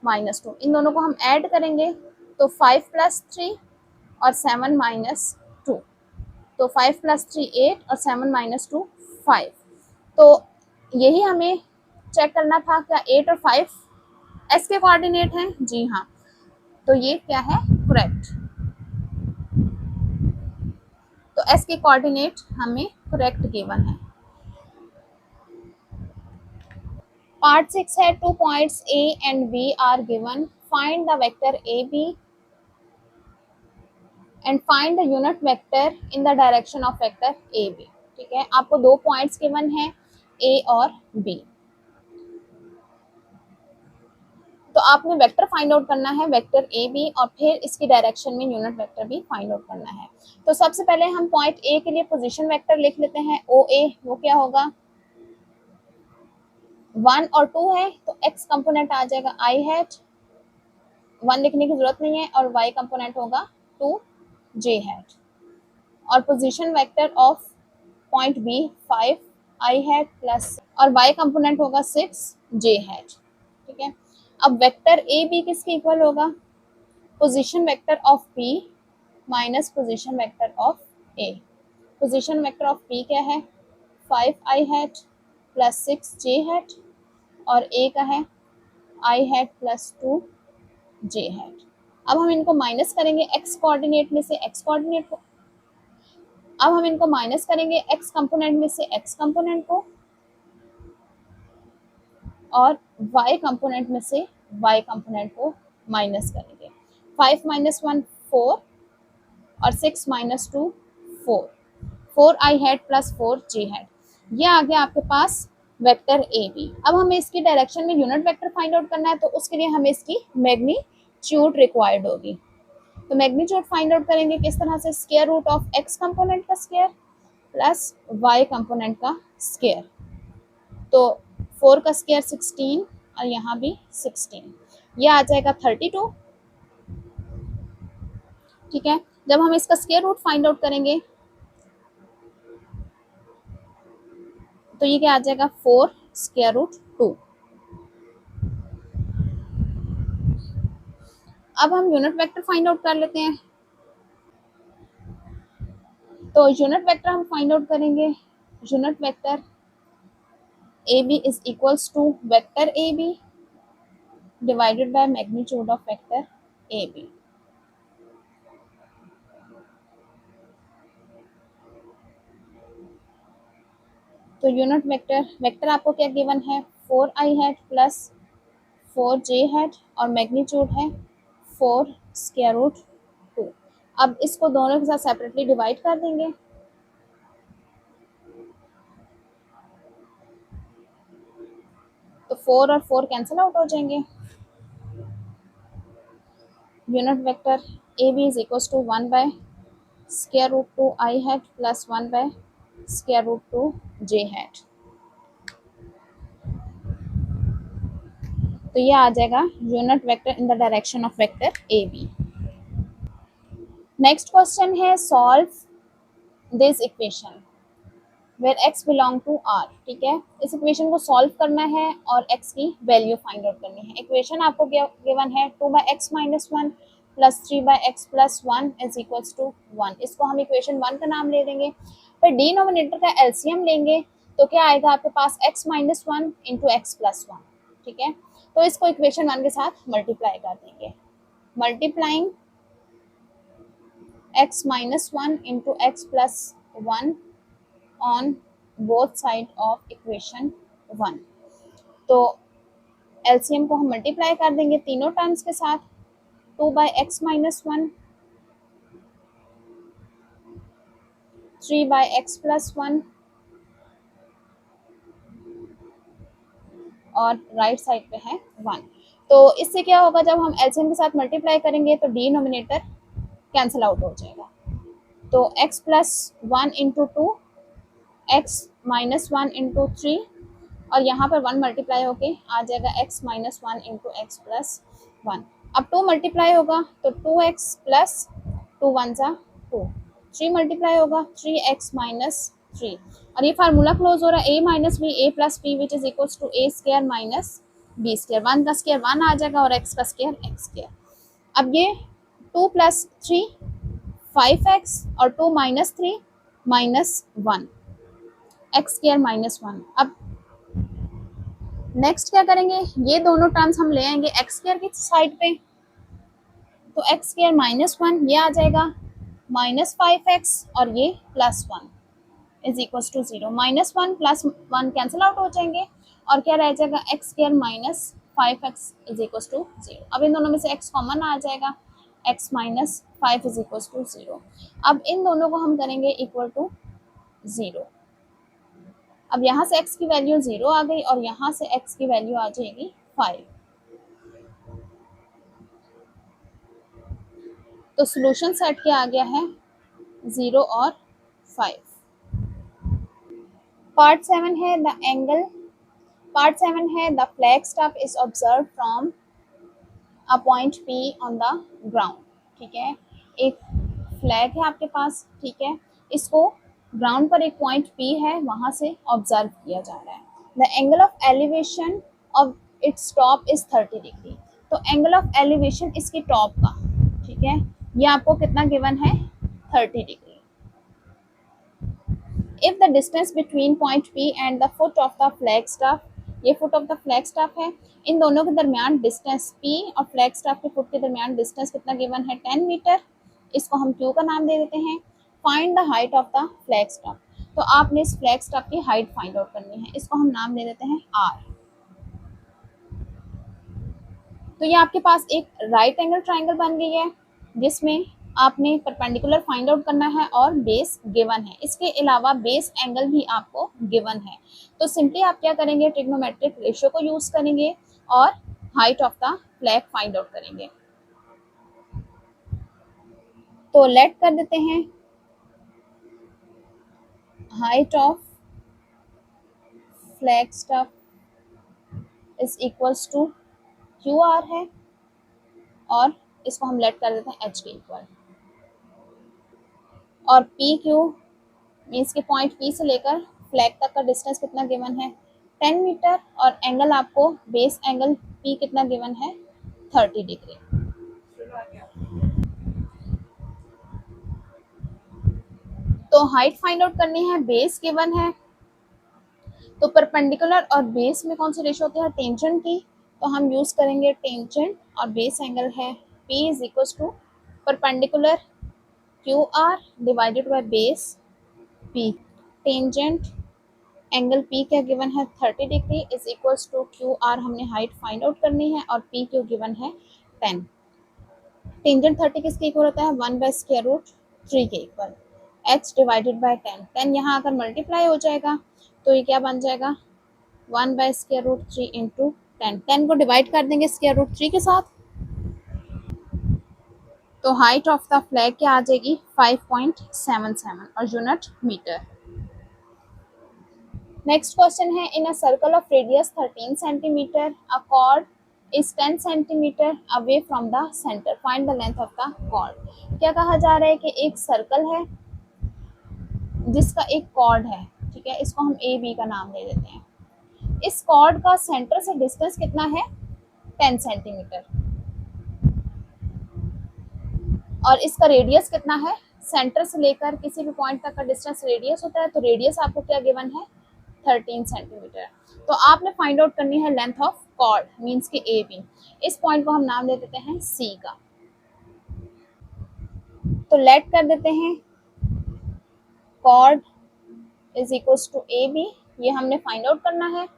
- 2। इन दोनों को हम ऐड करेंगे तो 5 + 3 और 7 - 2, तो 5 + 3 8 और 7 - 2 5। तो यही हमें चेक करना था क्या 8 और 5 S के कोऑर्डिनेट हैं। जी हाँ, तो ये क्या है करेक्ट। तो S के कोऑर्डिनेट हमें करेक्ट गिवन है। पार्ट 6 है 2 points A and B are given, find the vector AB and find the unit vector in the direction of vector A B. ठीक है, आपको 2 पॉइंट्स गिवन है ए और बी, तो आपने वेक्टर फाइंड आउट करना है, वेक्टर ए बी, और फिर इसकी डायरेक्शन में यूनिट वेक्टर भी फाइंड आउट करना है। तो सबसे पहले हम पॉइंट ए के लिए पोजीशन वेक्टर लिख लेते हैं, ओ ए, वो क्या होगा 1 और 2 है, तो x कंपोनेंट आ जाएगा i हैट, 1 लिखने की जरूरत नहीं है, और y कंपोनेंट होगा 2 j हैट, और position vector of point B 5 i hat plus, और y कंपोनेंट होगा 6 j हैट। ठीक है, अब वेक्टर ए बी किसके इक्वल होगा, position vector of B minus position vector of A. Position vector of B क्या है 5 i hat plus 6 j hat, और ए का है i hat plus 2 j hat. अब हम इनको माइनस करेंगे x कोऑर्डिनेट में से x कोऑर्डिनेट को, अब हम इनको माइनस करेंगे x कंपोनेंट में से x कंपोनेंट को, और y कंपोनेंट में से y कंपोनेंट को माइनस करेंगे। 5 माइनस 1 4, और 6 minus 2 4, 4 i hat plus 4 j hat. ये आ गया आपके पास वेक्टर ए बी। अब हमें इसकी डायरेक्शन में यूनिट वेक्टर फाइंड आउट करना है, तो उसके लिए हमें इसकी मैग्नीट्यूड रिक्वायर्ड होगी। तो मैग्नीट्यूड फाइंड आउट करेंगे किस तरह से, square root of x component का स्क्वायर प्लस y कंपोनेंट का स्क्वायर। तो 4 का स्क्वायर 16, और यहाँ भी 16, ये आ जाएगा 32। ठीक है, जब हम इसका स्क्वायर रूट फाइंड आउट करेंगे तो ये क्या आ जाएगा 4 स्क्वायर रूट 2। अब हम यूनिट वेक्टर फाइंड आउट कर लेते हैं। तो यूनिट वेक्टर हम फाइंड आउट करेंगे, unit vector A B is equals to vector A B divided by magnitude of vector A B. तो यूनिट वेक्टर आपको क्या गिवन है 4 i hat plus 4 j hat, और मैग्नीट्यूड है 4 स्क्वायर रूट 2। अब इसको दोनों के साथ सेपरेटली डिवाइड कर देंगे, तो 4 और 4 कैंसिल आउट हो जाएंगे। Unit vector A B is equal to 1 by square root 2 i hat plus 1 by square root 2 j hat. तो ये आ जाएगा unit vector in the direction of vector A B. Next question है solve this equation where x belong to r। ठीक है, इस इक्वेशन को सॉल्व करना है और x की वैल्यू फाइंड आउट करनी है। इक्वेशन आपको गिवन है 2/x minus 1 plus 3/x plus 1 is equals to 1। इसको हम इक्वेशन 1 का नाम ले देंगे। फिर डिनोमिनेटर का एलसीएम लेंगे, तो क्या आएगा आपके पास x minus 1 into x plus 1। ठीक है, तो इसको इक्वेशन 1 के साथ मल्टीप्लाई कर देंगे, multiplying x minus 1 into x plus 1 on both side of equation 1। तो LCM को हम मल्टीप्लाई कर देंगे तीनों टर्म्स के साथ, 2/x माइनस 1, 3/x प्लस 1, और राइट साइड पे है 1। तो इससे क्या होगा, जब हम LCM के साथ मल्टीप्लाई करेंगे तो डिनोमिनेटर कैंसिल आउट हो जाएगा। तो x plus 1 into 2, x minus 1 into 3, और यहाँ पर 1 मल्टीप्लाई होके आ जाएगा x minus 1 into x plus 1। अब 2 मल्टीप्लाई होगा तो 2x प्लस 2 1 जा 2, 3 मल्टीप्लाई होगा 3x माइनस 3, और ये फार्मूला क्लोज हो रहा है a minus B A plus B which is equals to a square minus B square. 1 का स्क्वायर 1 आ जाएगा और x का स्क्वायर x स्क्वायर। अब ये 2 प्लस 3 5x, और 2 minus 3 minus 1 x square minus 1। अब नेक्स्ट क्या करेंगे, ये दोनों टर्म्स हम ले आएंगे एक्स स्क्वायर की साइड पे, तो एक्स स्क्वायर माइनस 1 ये आ जाएगा माइनस 5x, और ये plus 1 is equal to 0। Minus 1 plus 1 cancel out हो जाएंगे, और क्या रह जाएगा x square minus 5x is equal to 0। अब इन दोनों में से x कॉमन आ जाएगा, x minus 5 is equal to 0। अब इन दोनों को हम करेंगे इक्वल टू 0। अब यहाँ से x की वैल्यू 0 आ गई और यहाँ से x की वैल्यू आ जाएगी 5। तो सॉल्यूशन सेट क्या आ गया है, 0 और 5। पार्ट 7 है द एंगल, पार्ट 7 है the flag staff is observe from a point P on the ground. ठीक है, एक फ्लैग है आपके पास, ठीक है, इसको ग्राउंड पर एक पॉइंट P है, वहां से ऑब्जर्व किया जा रहा है। The angle of elevation of its top is 30 degree. तो एंगल ऑफ एलिवेशन इसकी टॉप का, ठीक है, ये आपको कितना गिवन है, 30 degree. If the distance between point P and the foot of the flag staff, ये foot of the flag staff है, इन दोनों के दरमियान डिस्टेंस P और फ्लैग स्टाफ के फुट के दरमियान डिस्टेंस कितना गिवन है, 10 मीटर। इसको हम Q का नाम दे देते हैं। Find the height of the flag staff, तो आपने इस फ्लैग स्टाफ की हाइट फाइंड आउट करनी है, इसको हम नाम दे देते हैं R। तो ये आपके पास एक राइट एंगल ट्राइंगल बन गई है, जिसमें आपने परपेंडिकुलर फाइंड आउट करना है और बेस गिवन है। इसके अलावा बेस एंगल भी आपको गिवन है। तो सिंपली आप क्या करेंगे, ट्रिग्नोमेट्रिक रेशियो को यूज करेंगे और height of the flag find out करेंगे। तो लेट कर देते हैं, height of flag staff is equals to QR है, और इसको हम लेट कर देते हैं H के इक्वल। और PQ मीन्स के पॉइंट P से लेकर फ्लैग तक का डिस्टेंस कितना गिवन है, 10 मीटर, और एंगल आपको बेस एंगल P कितना गिवन है, 30 डिग्री। तो हाइट फाइंड आउट करनी है, बेस गिवन है, तो परपेंडिकुलर और बेस में कौन सी रेशियो होती है, टेंजेंट की। तो हम यूज करेंगे टेंजेंट, और बेस एंगल है P is equal to perpendicular QR divided by base P। Tangent angle P क्या गिवन है, 30 degree is equals to QR, हमने हाइट फाइंड आउट करनी है, और PQ गिवन है 10। टेंजेंट 30 किसके इक्वल होता है, 1/√3 के इक्वल। H डिवाइडेड बाय 10, 10 यहाँ आकर मल्टीप्लाई हो जाएगा, तो ये क्या बन जाएगा, 1/√3 इंटू 10। 10 को डिवाइड कर देंगे √3 के साथ, तो हाइट ऑफ द फ्लैग क्या आ जाएगी, 5.77 और यूनिट मीटर। नेक्स्ट क्वेश्चन है, in a circle of radius 13 centimetre a chord is 10 centimetre away from the centre, find the length of the chord. क्या कहा जा रहा है कि एक सर्कल है जिसका एक कॉर्ड है, ठीक है, इसको हम AB का नाम दे देते हैं। इस कॉर्ड का सेंटर से डिस्टेंस कितना है, 10 सेंटीमीटर, और इसका रेडियस कितना है, सेंटर से लेकर किसी भी पॉइंट तक का डिस्टेंस रेडियस होता है, तो रेडियस आपको क्या गिवन है, 13 सेंटीमीटर। तो आपने फाइंड आउट करनी है लेंथ ऑफ कॉर्ड, मींस के AB। इस पॉइंट को हम नाम दे देते हैं C का। तो लेट कर देते हैं, chord is equal to AB, ये हमने फाइंड आउट करना है,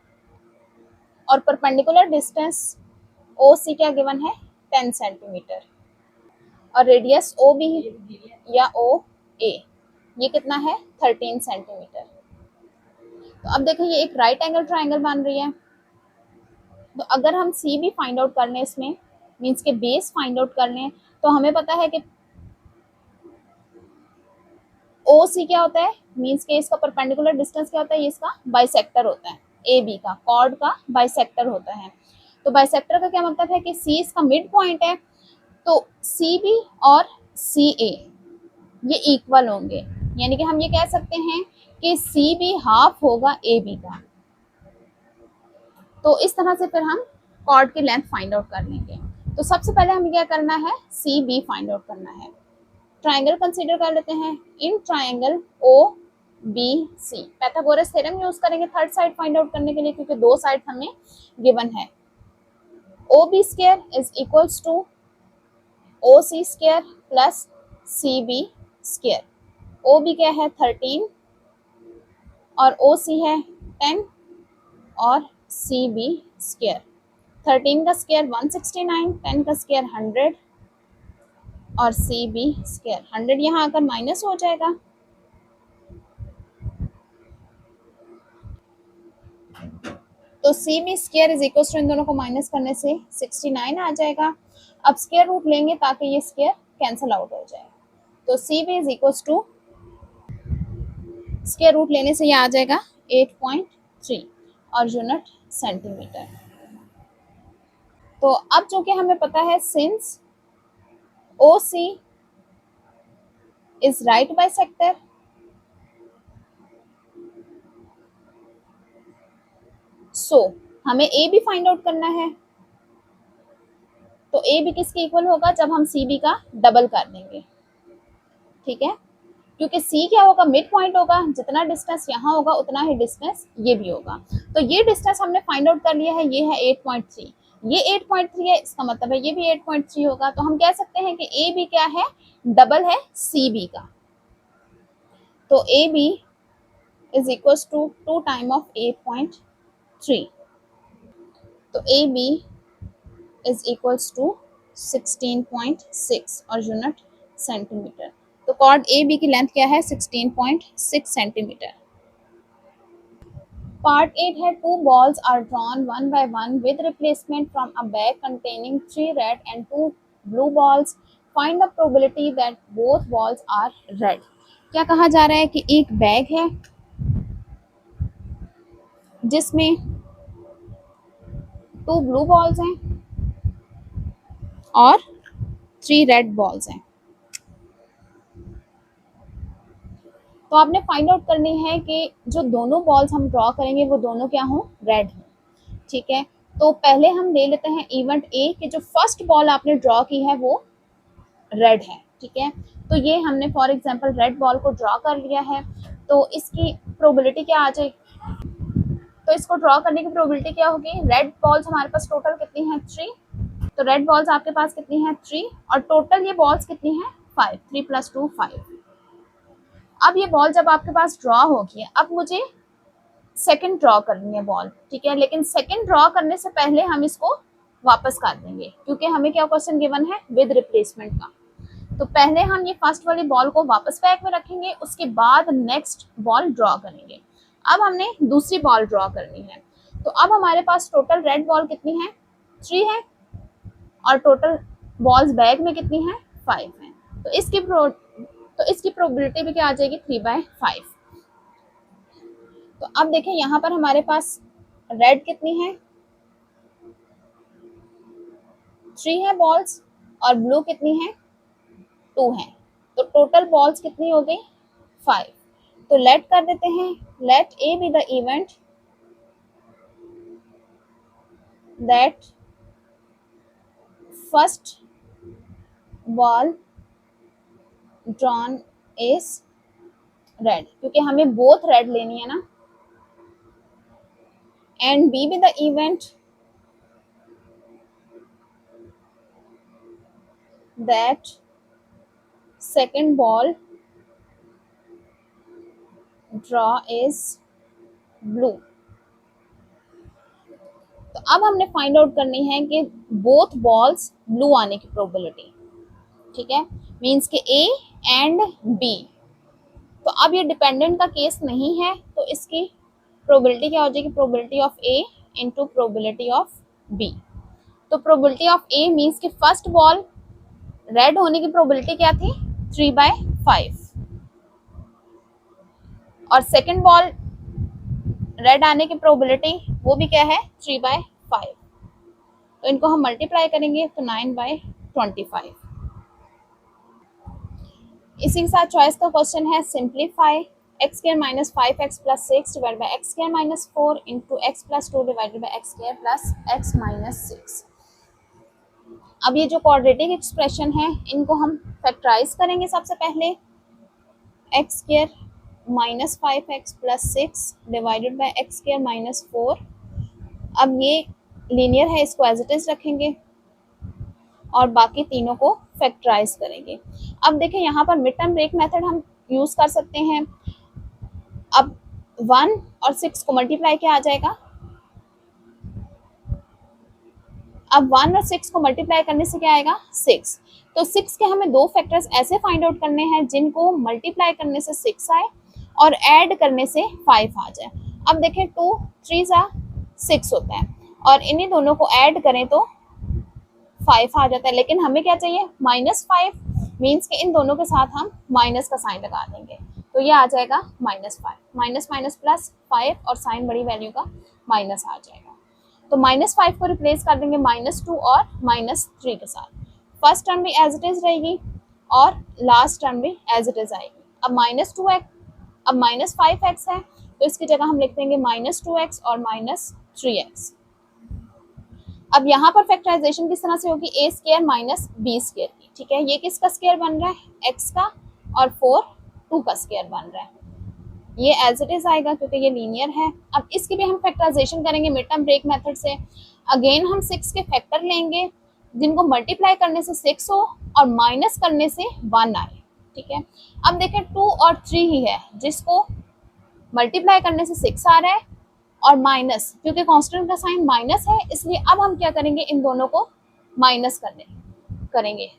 और परपेंडिकुलर डिस्टेंस OC क्या गिवन है, 10 सेंटीमीटर, और रेडियस OB या OA ये कितना है, 13 सेंटीमीटर। तो अब देखिए ये एक राइट एंगल ट्राइंगल बन रही है, तो अगर हम C भी फाइंड आउट कर लें, इसमें मीन्स के बेस फाइंड आउट कर लें, तो हमें पता है कि OC क्या होता है, मीन्स के इसका परपेंडिकुलर डिस्टेंस क्या होता है, ये इसका बाइसेक्टर होता है, AB का, कॉर्ड का बाइसेक्टर होता है। तो बाइसेक्टर का क्या मतलब है कि C इसका मिड पॉइंट है, तो CB और CA ये इक्वल होंगे, यानी कि हम ये कह सकते हैं कि CB हाफ होगा AB का। तो इस तरह से फिर हम कॉर्ड की लेंथ फाइंड आउट कर लेंगे। तो सबसे पहले हमें क्या करना है, CB फाइंड आउट करना है। ट्राइंगल कंसीडर कर लेते हैं, in triangle OBC Pythagoras theorem use करेंगे थर्ड साइड फाइंड आउट करने के लिए, क्योंकि दो साइड हमें गिवन है। OB square is equals to OC square plus CB square. OB क्या है, 13, और OC है 10, और CB स्क्वायर। 13 का स्क्वायर 169, 10 का स्क्वायर 100, और सी बी स्क्वायर। 100 यहाँ आकर माइनस हो जाएगा, तो C B square is equal to इन दोनों को माइनस करने से 69 आ जाएगा। अब स्क्वायर रूट लेंगे ताकि ये स्क्वायर कैंसिल आउट हो जाए, तो C B is equal to square root लेने से ये आ जाएगा 8.3 और यूनिट सेंटीमीटर। तो अब जो कि हमें पता है, since O C is right bisector, so हमें ए बी फाइंड आउट करना है। तो ए बी किसके इक्वल होगा, जब हम सी बी का डबल कर देंगे, ठीक है, क्योंकि सी क्या होगा, मिड पॉइंट होगा, जितना डिस्टेंस यहाँ होगा उतना ही डिस्टेंस ये भी होगा। तो ये डिस्टेंस हमने फाइंड आउट कर लिया है, ये है 8.3, ये 8.3 है, इसका मतलब है ये भी 8.3 होगा। तो हम कह सकते हैं कि ए बी क्या है, डबल है सी बी का। तो A B is equal to 2 time of 8.3, तो A B is equals to 16.6 और यूनिट सेंटीमीटर। तो कॉर्ड ए बी की लेंथ क्या है, 16.6 सेंटीमीटर। पार्ट 8 है, 2 balls are drawn one by one with replacement from a bag containing 3 red and 2 blue balls. Find the probability that both balls are red. क्या कहा जा रहा है कि एक बैग है जिसमें 2 ब्लू बॉल्स हैं और 3 रेड बॉल्स हैं। तो आपने फाइंड आउट करनी है कि जो दोनों बॉल्स हम ड्रॉ करेंगे वो दोनों क्या हों, रेड हों, ठीक है। तो पहले हम ले लेते हैं इवेंट ए कि जो फर्स्ट बॉल आपने ड्रॉ की है वो रेड है, ठीक है। तो ये हमने फॉर एग्जांपल रेड बॉल को ड्रॉ कर लिया है, तो इसकी प्रोबेबिलिटी क्या आ जाएगी, तो इसको ड्रॉ करने की प्रोबेबिलिटी क्या होगी, रेड बॉल्स हमारे पास टोटल कितनी हैं, 3, तो रेड बॉल्स आपके पास कितनी हैं, 3, और टोटल ये बॉल्स कितनी हैं, 5, 3 + 2 5। अब ये बॉल जब आपके पास ड्रॉ होगी, अब मुझे सेकंड ड्रॉ करनी है बॉल, ठीक है, लेकिन सेकंड ड्रॉ करने से पहले हम इसको वापस कर देंगे, क्योंकि हमें क्या क्वेश्चन गिवन है, विद रिप्लेसमेंट का। तो पहले हम ये फर्स्ट वाली बॉल को वापस बैग में रखेंगे, उसके बाद नेक्स्ट बॉल ड्रॉ करेंगे। अब हमने दूसरी बॉल ड्रॉ करनी है, तो अब हमारे पास टोटल रेड बॉल कितनी है, 3 है, और टोटल बॉल्स बैग में कितनी है, 5 है। तो इसकी प्रोबेबिलिटी भी क्या आ जाएगी, 3/5। तो अब देखें यहाँ पर हमारे पास रेड कितनी है, 3 है बॉल्स, और ब्लू कितनी है, 2 है। तो टोटल बॉल्स कितनी हो गई, 5। तो लेट कर देते हैं, let A be the event that first ball drawn is red, क्योंकि हमें बोथ रेड लेनी है ना, and B be the event that second ball draw is blue. तो अब हमने फाइंड आउट करनी है कि बोथ बॉल्स ब्लू आने की प्रोबेबिलिटी, ठीक है, मींस के ए एंड बी। तो अब ये डिपेंडेंट का केस नहीं है, तो इसकी प्रोबेबिलिटी क्या हो जाएगी, probability of A into probability of B. तो प्रोबेबिलिटी ऑफ ए मींस कि फर्स्ट बॉल रेड होने की प्रोबेबिलिटी क्या थी, 3/5, और सेकंड बॉल रेड आने की प्रोबेबिलिटी वो भी क्या है, 3/5। तो इनको हम मल्टीप्लाई करेंगे तो 9/25। इसी के साथ चॉइस का क्वेश्चन है, simplify x² - 5x + 6 divide by x² - 4 into x + 2 divided by x² + x - 6। अब ये जो क्वाड्रेटिक एक्सप्रेशन है इनको हम फैक्टराइज करेंगे। सबसे पहले x² - 5x + 6 divided by x² - 4। अब ये लीनियर है, इसको एज इट इज रखेंगे और बाकी तीनों को फैक्टराइज करेंगे। अब देखें यहाँ पर मिड टर्म ब्रेक मेथड हम यूज कर सकते हैं। अब 1 और 6 को मल्टीप्लाई किया आ जाएगा, अब 1 और 6 को मल्टीप्लाई करने से क्या आएगा 6। तो 6 के हमें दो फैक्टर्स ऐसे फाइंड आउट करने हैं जिनको मल्टीप्लाई करने से 6 आए और ऐड करने से 5 आ जाए। अब देखें 2 3 6 होता है और इन्हीं दोनों को ऐड करें तो 5 आ जाता है, लेकिन हमें क्या चाहिए -5, मीन्स के इन दोनों के साथ हम माइनस का साइन लगा देंगे, तो ये आ जाएगा -5, माइनस माइनस प्लस 5 और साइन बड़ी वैल्यू का माइनस आ जाएगा। तो -5 को रिप्लेस कर देंगे -2 और -3 के साथ। फर्स्ट टर्म भी एज इट इज रहेगी और लास्ट टर्म भी एज इट इज आएगी। अब -2x, अब -5x है तो इसकी जगह हम लिख देंगे -2x और -3x। अब यहाँ पर फैक्टराइजेशन किस तरह से होगी, a square minus b square की, ठीक है। ये किसका स्क्वायर बन रहा है, x का, और 4 2 का स्क्वायर बन रहा है। ये एज इट इज आएगा क्योंकि ये लीनियर है। अब इसकी भी हम फैक्टराइजेशन करेंगे मिड टर्म ब्रेक मेथड से। अगेन हम 6 के फैक्टर लेंगे जिनको मल्टीप्लाई करने से 6 हो और माइनस करने से 1 आए, ठीक है। अब देखें 2 और 3 ही है जिसको मल्टीप्लाई करने से 6 आ रहा है और माइनस, क्योंकि कांस्टेंट का साइन माइनस है इसलिए अब हम क्या करेंगे, इन दोनों को माइनस करेंगे।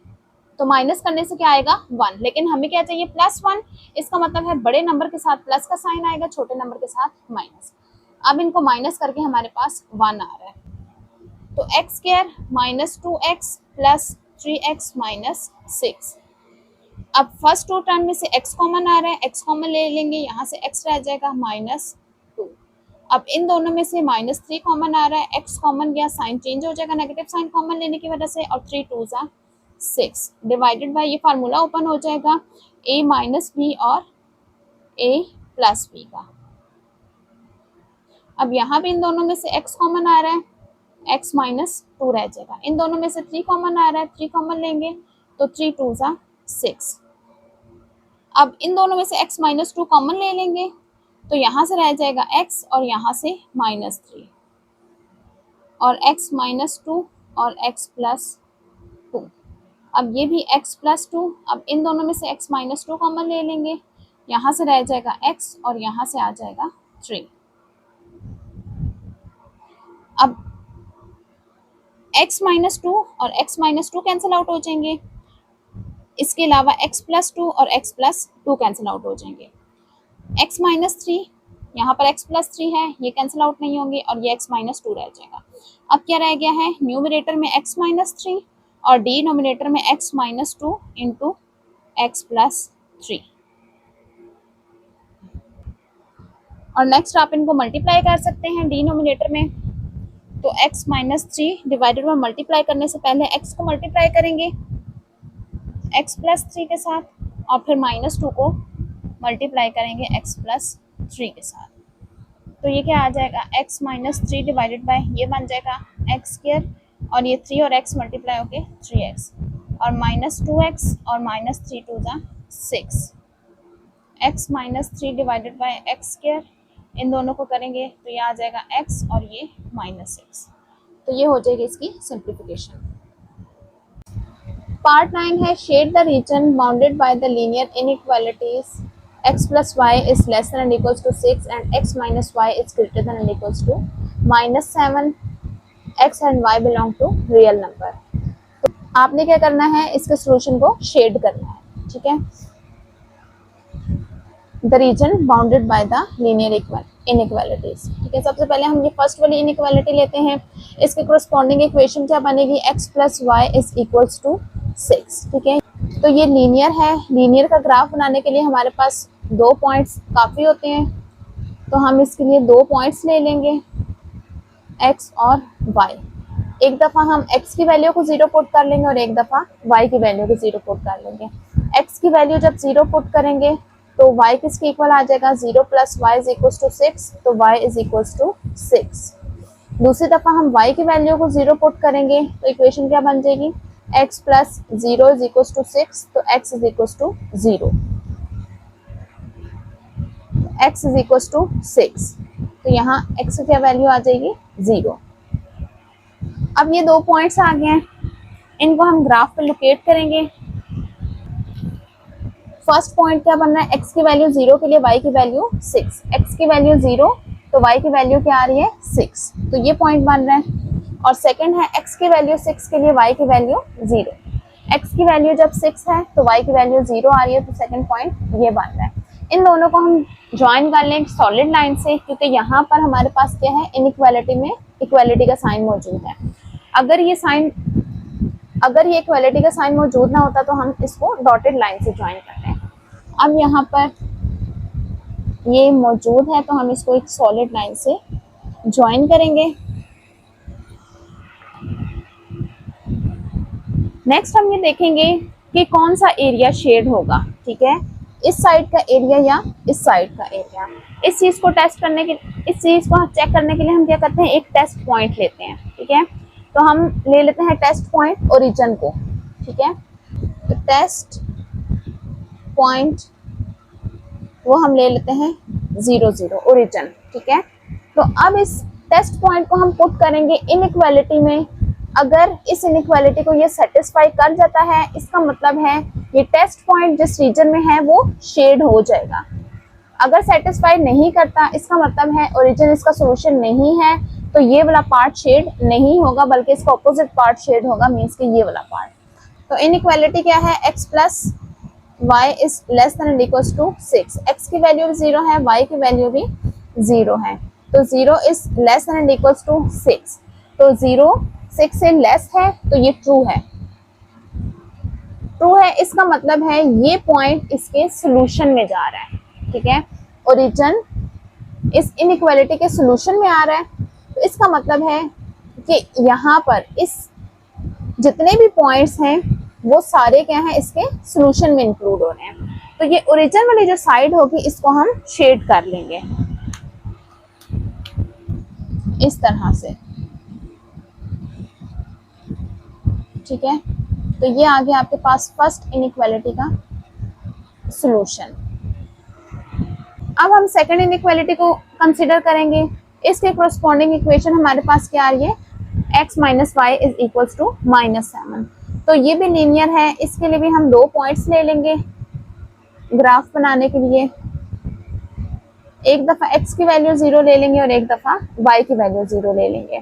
तो माइनस करने से क्या आएगा 1, लेकिन हमें क्या चाहिए +1। इसका मतलब है बड़े नंबर के साथ प्लस का साइन आएगा, छोटे नंबर के साथ माइनस। अब इनको माइनस करके हमारे पास 1 आ रहा है। तो x square -2x plus 3x minus 6। अब फर्स्ट 2 टर्म में से x कॉमन आ रहा है, x कॉमन ले लेंगे, यहाँ से x रह जाएगा -2। अब इन दोनों में से -3 कॉमन आ रहा है, x कॉमन गया, साइन चेंज हो जाएगा नेगेटिव साइन कॉमन लेने की वजह से, और 3 2 6 डिवाइडेड बाय, ये फार्मूला ओपन हो जाएगा a माइनस बी और a प्लस बी का। अब यहाँ पे इन दोनों में से x कॉमन आ रहा है, x -2 रह जाएगा। इन दोनों में से 3 कॉमन आ रहा है, 3 कॉमन लेंगे तो 3 2 6। अब इन दोनों में से x -2 कॉमन ले लेंगे तो यहाँ से रह जाएगा x और यहाँ से -3 और x -2 और x +2। अब ये भी x +2। अब इन दोनों में से x -2 कॉमन ले लेंगे, यहाँ से रह जाएगा x और यहाँ से आ जाएगा 3। अब x -2 और x -2 कैंसिल आउट हो जाएंगे, इसके अलावा x +2 और x +2 कैंसिल आउट हो जाएंगे। x -3, यहाँ पर x +3 है, ये कैंसिल आउट नहीं होंगे और ये x -2 रह जाएगा। अब क्या रह गया है, न्यूमरेटर में x -3 और डिनोमिनेटर में x -2 इंटू x +3। और नेक्स्ट आप इनको मल्टीप्लाई कर सकते हैं डिनोमिनेटर में, तो x -3 डिवाइडेड बाय, मल्टीप्लाई करने से पहले x को मल्टीप्लाई करेंगे x +3 के साथ और फिर -2 को मल्टीप्लाई करेंगे x +3 के साथ। तो ये क्या आ जाएगा, x -3 डिवाइडेड बाय, ये बन जाएगा x स्क्वायर और ये 3 और x मल्टीप्लाई होके 3x और -2x और -3 2 6। x -3 divided by x square, इन दोनों को करेंगे तो ये आ जाएगा x और ये -6। तो ये हो जाएगी इसकी सिंप्लीफिकेशन। पार्ट 9 है shade the region bounded by the linear inequalities x plus y is less than or equals to 6 and x minus y is greater than or equals to -7, x and y belong to real number। तो आपने क्या करना है, इसके सॉल्यूशन को शेड करना है, ठीक है। The region bounded by the linear inequalities, ठीक है। सबसे पहले हम ये फर्स्ट वाली इनइक्वालिटी लेते हैं, इसके कोरस्पॉन्डिंग इक्वेशन क्या बनेगी, x plus y is equals to 6, ठीक है। तो ये लीनियर है, लीनियर का ग्राफ बनाने के लिए हमारे पास 2 पॉइंट्स काफ़ी होते हैं, तो हम इसके लिए 2 पॉइंट्स ले लेंगे x और y। एक दफ़ा हम x की वैल्यू को 0 पुट कर लेंगे और एक दफ़ा y की वैल्यू को 0 पुट कर लेंगे। x की वैल्यू जब 0 पुट करेंगे तो y किसके इक्वल आ जाएगा, 0 + y इज इक्वल्स टू 6, तो y इज इक्वल्स टू 6। दूसरी दफ़ा हम y की वैल्यू को 0 पुट करेंगे तो इक्वेशन क्या बन जाएगी, x + 0 इज इक्वल्स टू 6, तो x is equals to 0, x is equals to 6। तो यहाँ x की क्या वैल्यू आ जाएगी, 0। अब ये 2 पॉइंट्स आ गए हैं, इनको हम ग्राफ पे लोकेट करेंगे। फर्स्ट पॉइंट क्या बनना है, x की वैल्यू 0 के लिए y की वैल्यू 6, x की वैल्यू 0 तो y की वैल्यू क्या आ रही है 6, तो ये पॉइंट बन रहा है। और सेकंड है x की वैल्यू 6 के लिए y की वैल्यू 0। x की वैल्यू जब 6 है तो y की वैल्यू 0 आ रही है, तो सेकंड पॉइंट ये बन रहा है। इन दोनों को हम ज्वाइन कर लें सॉलिड लाइन से, क्योंकि यहाँ पर हमारे पास क्या है, इनइक्वालिटी में इक्वालिटी का साइन मौजूद है। अगर ये इक्वालिटी का साइन मौजूद ना होता तो हम इसको डॉटेड लाइन से ज्वाइन करते हैं। अब यहाँ पर ये मौजूद है तो हम इसको एक सॉलिड लाइन से ज्वाइन करेंगे। नेक्स्ट हम ये देखेंगे कि कौन सा एरिया शेड होगा, ठीक है, इस साइड का एरिया या इस साइड का एरिया। इस चीज को चेक करने के लिए हम क्या करते हैं, एक टेस्ट पॉइंट लेते हैं, ठीक है। तो हम ले लेते हैं टेस्ट पॉइंट ओरिजिन को, ठीक है। तो टेस्ट पॉइंट वो हम ले लेते हैं 0 0 ओरिजिन, ठीक है। तो अब इस टेस्ट पॉइंट को हम पुट करेंगे इनइक्वालिटी में। अगर इस इनइक्वालिटी को ये सेटिस्फाई कर जाता है, इसका मतलब है ये टेस्ट पॉइंट जिस रीजन में है वो शेड हो जाएगा। अगर सेटिस्फाई नहीं करता, इसका मतलब है ओरिजिन इसका सोल्यूशन नहीं है, तो ये वाला पार्ट शेड नहीं होगा, बल्कि इसका ऑपोजिट पार्ट शेड होगा, मीन्स कि ये वाला पार्ट। तो इनइक्वालिटी क्या है, x plus y is less than and equals to 6। x की वैल्यू भी 0 है, y की वैल्यू भी 0 है, तो 0 is less than and equals to 6। तो 0 6 से लेस है, तो ये ट्रू है। ट्रू है इसका मतलब है ये पॉइंट इसके सोल्यूशन में जा रहा है, ठीक है। ओरिजिन इस इनइक्वालिटी के सोल्यूशन में आ रहा है, तो इसका मतलब है कि यहाँ पर इस जितने भी पॉइंट्स हैं वो सारे क्या हैं, इसके सोल्यूशन में इंक्लूड हो रहे हैं। तो ये ओरिजिन वाली जो साइड होगी इसको हम शेड कर लेंगे इस तरह से, ठीक है। तो ये आ गया आपके पास फर्स्ट इनइक्वालिटी का सॉल्यूशन। अब हम सेकंड इनइक्वालिटी को कंसीडर करेंगे। इसके कोरस्पॉन्डिंग इक्वेशन हमारे पास क्या आ रही है, x minus y is equals to -7। तो ये भी लीनियर है, इसके लिए भी हम 2 पॉइंट्स ले लेंगे ग्राफ बनाने के लिए। एक दफा x की वैल्यू 0 ले लेंगे और एक दफा y की वैल्यू 0 ले लेंगे।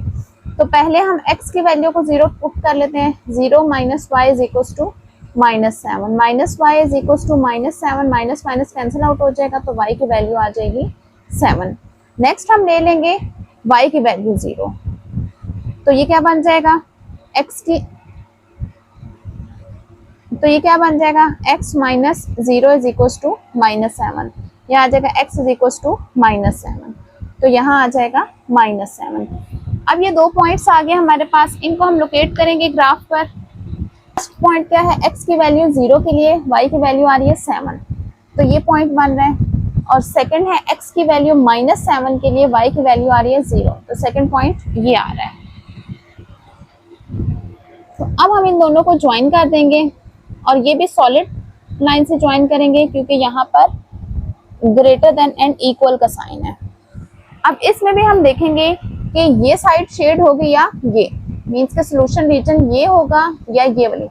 तो पहले हम x की वैल्यू को 0 पुट कर लेते हैं। 0 minus y is equals to -7, minus y is equals to -7, minus minus cancel out हो जाएगा, तो y की वैल्यू आ जाएगी 7। नेक्स्ट हम ले लेंगे y की वैल्यू 0, तो ये क्या बन जाएगा, x minus 0 is equals to -7। यह आ जाएगा x इज इक्वल्स टू -7, तो यहाँ आ जाएगा -7। अब ये 2 पॉइंट्स आ गए हमारे पास, इनको हम लोकेट करेंगे ग्राफ पर। फर्स्ट पॉइंट क्या है, x की वैल्यू 0 के लिए y की वैल्यू आ रही है 7, तो ये पॉइंट बन रहा है। और सेकंड है x की वैल्यू -7 के लिए y की वैल्यू आ रही है 0, तो सेकंड पॉइंट ये आ रहा है। तो अब हम इन दोनों को ज्वाइन कर देंगे, और ये भी सॉलिड लाइन से ज्वाइन करेंगे, क्योंकि यहाँ पर ग्रेटर देन एंड इक्वल का साइन है। अब इसमें भी हम देखेंगे कि ये साइड शेड होगी या ये, मीन्स का सोल्यूशन रीजन ये होगा या ये वाली।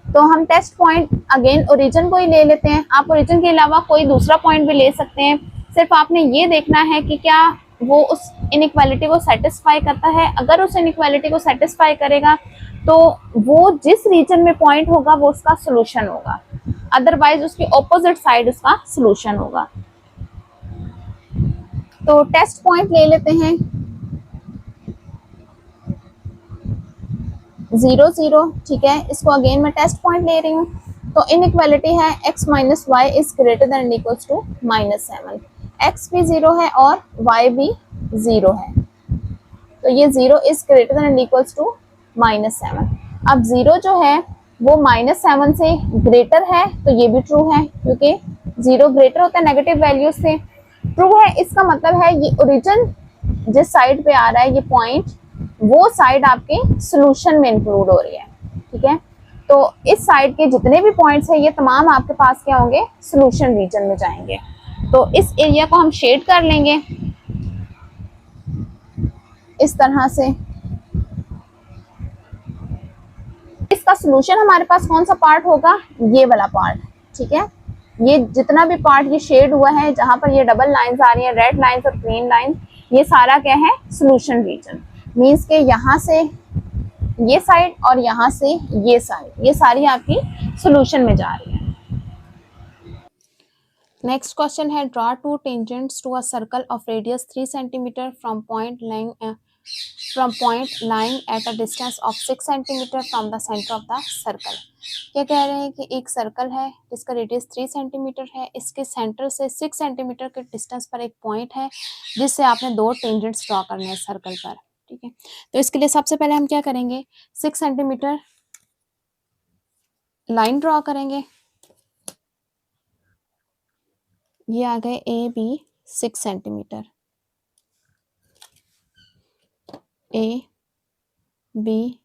तो हम टेस्ट पॉइंट अगेन ओरिजिन को ही ले लेते हैं। आप ओरिजिन के अलावा कोई दूसरा पॉइंट भी ले सकते हैं, सिर्फ आपने ये देखना है कि क्या वो उस इनइक्वालिटी को सेटिस्फाई करता है। अगर उस इनइक्वालिटी को सेटिस्फाई करेगा तो वो जिस रीजन में पॉइंट होगा वो उसका सोल्यूशन होगा, अदरवाइज उसकी ऑपोजिट साइड उसका सोल्यूशन होगा। तो टेस्ट पॉइंट ले लेते हैं 0 0, ठीक है। इसको अगेन मैं टेस्ट पॉइंट ले रही हूँ। तो इनइक्वालिटी है x minus y is greater than equals to -7। x भी 0 है और y भी 0 है, तो ये 0 is greater than equals to -7। अब 0 जो है वो -7 से ग्रेटर है, तो ये भी ट्रू है, क्योंकि 0 ग्रेटर होता है नेगेटिव वैल्यू से। ट्रू है इसका मतलब है ये ओरिजिन जिस साइड पे आ रहा है ये पॉइंट, वो साइड आपके सोल्यूशन में इंक्लूड हो रही है, ठीक है। तो इस साइड के जितने भी पॉइंट्स हैं ये तमाम आपके पास क्या होंगे, सोल्यूशन रीजन में जाएंगे। तो इस एरिया को हम शेड कर लेंगे इस तरह से। इसका सोल्यूशन हमारे पास कौन सा पार्ट होगा, ये वाला पार्ट, ठीक है। ये जितना भी पार्ट ये शेड हुआ है, जहां पर ये डबल लाइंस आ रही हैं, रेड लाइंस और ग्रीन लाइन, ये सारा क्या है, सोल्यूशन रीजन। मीन्स के यहाँ से ये साइड और यहाँ से ये साइड, ये सारी आपकी सॉल्यूशन में जा रही है। नेक्स्ट क्वेश्चन है draw two tangents to a circle of radius 3 centimetre from point lying at a distance of 6 centimetre from the centre of the circle. क्या कह रहे हैं कि एक सर्कल है जिसका रेडियस 3 सेंटीमीटर है, इसके सेंटर से 6 सेंटीमीटर के डिस्टेंस पर एक पॉइंट है जिससे आपने दो टेंजेंट्स ड्रॉ करने हैं सर्कल पर। ठीक है, तो इसके लिए सबसे पहले हम क्या करेंगे, 6 सेंटीमीटर लाइन ड्रॉ करेंगे। ये आ गए A B 6 centimetre, A B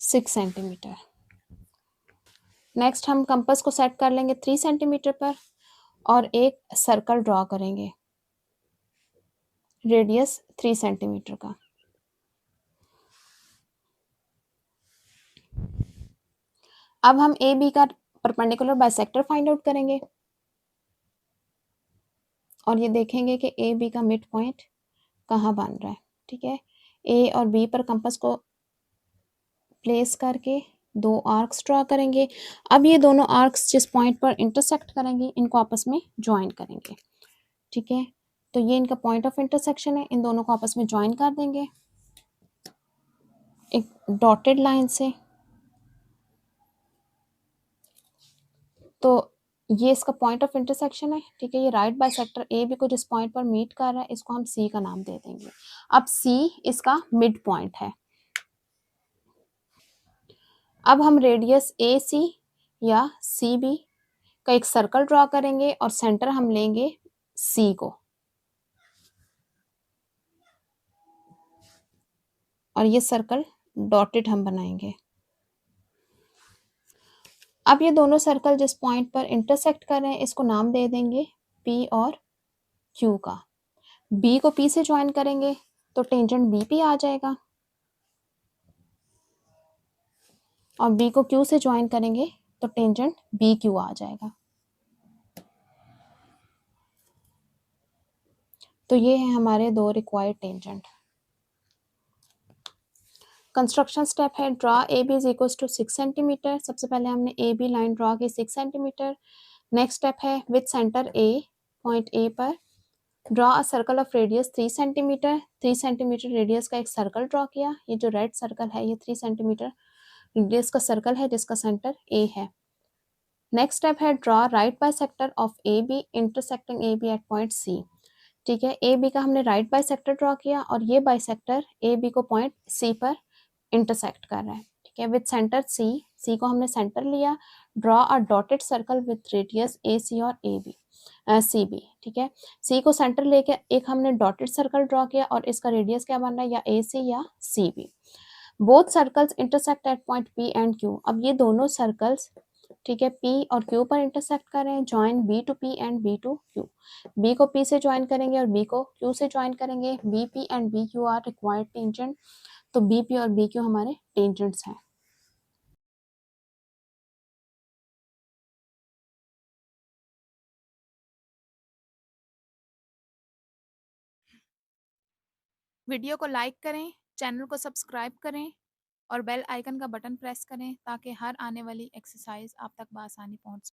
6 centimetre. Next हम कंपास को सेट कर लेंगे 3 सेंटीमीटर पर और एक सर्कल ड्रॉ करेंगे रेडियस 3 सेंटीमीटर का। अब हम ए बी का परपेंडिकुलर बाइसेक्टर फाइंड आउट करेंगे और ये देखेंगे कि ए बी का मिड पॉइंट कहाँ बन रहा है। ठीक है, ए और बी पर कंपास को प्लेस करके दो आर्क्स ड्रॉ करेंगे। अब ये दोनों आर्क्स जिस पॉइंट पर इंटरसेक्ट करेंगे इनको आपस में ज्वाइन करेंगे। ठीक है, तो ये इनका पॉइंट ऑफ इंटरसेक्शन है, इन दोनों को आपस में ज्वाइन कर देंगे एक डॉटेड लाइन से। तो ये इसका पॉइंट ऑफ इंटरसेक्शन है। ठीक है, ये राइट बाइसेक्टर ए बी को जिस पॉइंट पर मीट कर रहा है इसको हम सी का नाम दे देंगे। अब सी इसका मिड पॉइंट है। अब हम रेडियस ए सी या सी बी का एक सर्कल ड्रॉ करेंगे और सेंटर हम लेंगे सी को और ये सर्कल डॉटेड हम बनाएंगे। अब ये दोनों सर्कल जिस पॉइंट पर इंटरसेक्ट कर रहे हैं इसको नाम दे देंगे पी और क्यू का। बी को पी से ज्वाइन करेंगे तो टेंजेंट बी पी आ जाएगा और बी को क्यू से ज्वाइन करेंगे तो टेंजेंट बी क्यू आ जाएगा। तो ये है हमारे दो रिक्वायर्ड टेंजेंट। कंस्ट्रक्शन स्टेप है draw A B is equal to 6 centimetre. सबसे पहले हमने ए बी लाइन ड्रॉ की 6 सेंटीमीटर। नेक्स्ट स्टेप है with centre A, point A पर draw a circle of radius 3 centimetre. 3 centimetre radius का एक सर्कल ड्रॉ किया। ये जो रेड सर्कल है ये 3 सेंटीमीटर रेडियस का सर्कल है जिसका सेंटर ए है। नेक्स्ट स्टेप है draw right bisector of A B intersecting A B at point C. ठीक है, ए बी का हमने राइट बाइसेक्टर ड्रॉ किया और ये बाइसेक्टर ए बी को पॉइंट सी पर इंटरसेक्ट कर रहा है। ठीक है, विद सेंटर सी, सी को हमने सेंटर लिया। Draw a dotted circle with radius A C और ए बी सी बी। ठीक है, सी को सेंटर लेके एक हमने डॉटेड सर्कल ड्रॉ किया और इसका रेडियस क्या बन रहा है या ए सी या C B. Both circles intersect at point P and Q. अब ये दोनों सर्कल्स ठीक है पी और क्यू पर इंटरसेक्ट कर रहे हैं। Join B to P and B to Q. B को पी से ज्वाइन करेंगे और बी को क्यू से ज्वाइन करेंगे। B P and B Q are required tangent. तो बी पी और बी क्यू हमारे टेंजेंट्स हैं। वीडियो को लाइक करें, चैनल को सब्सक्राइब करें और बेल आइकन का बटन प्रेस करें ताकि हर आने वाली एक्सरसाइज आप तक बआसानी पहुंच सके।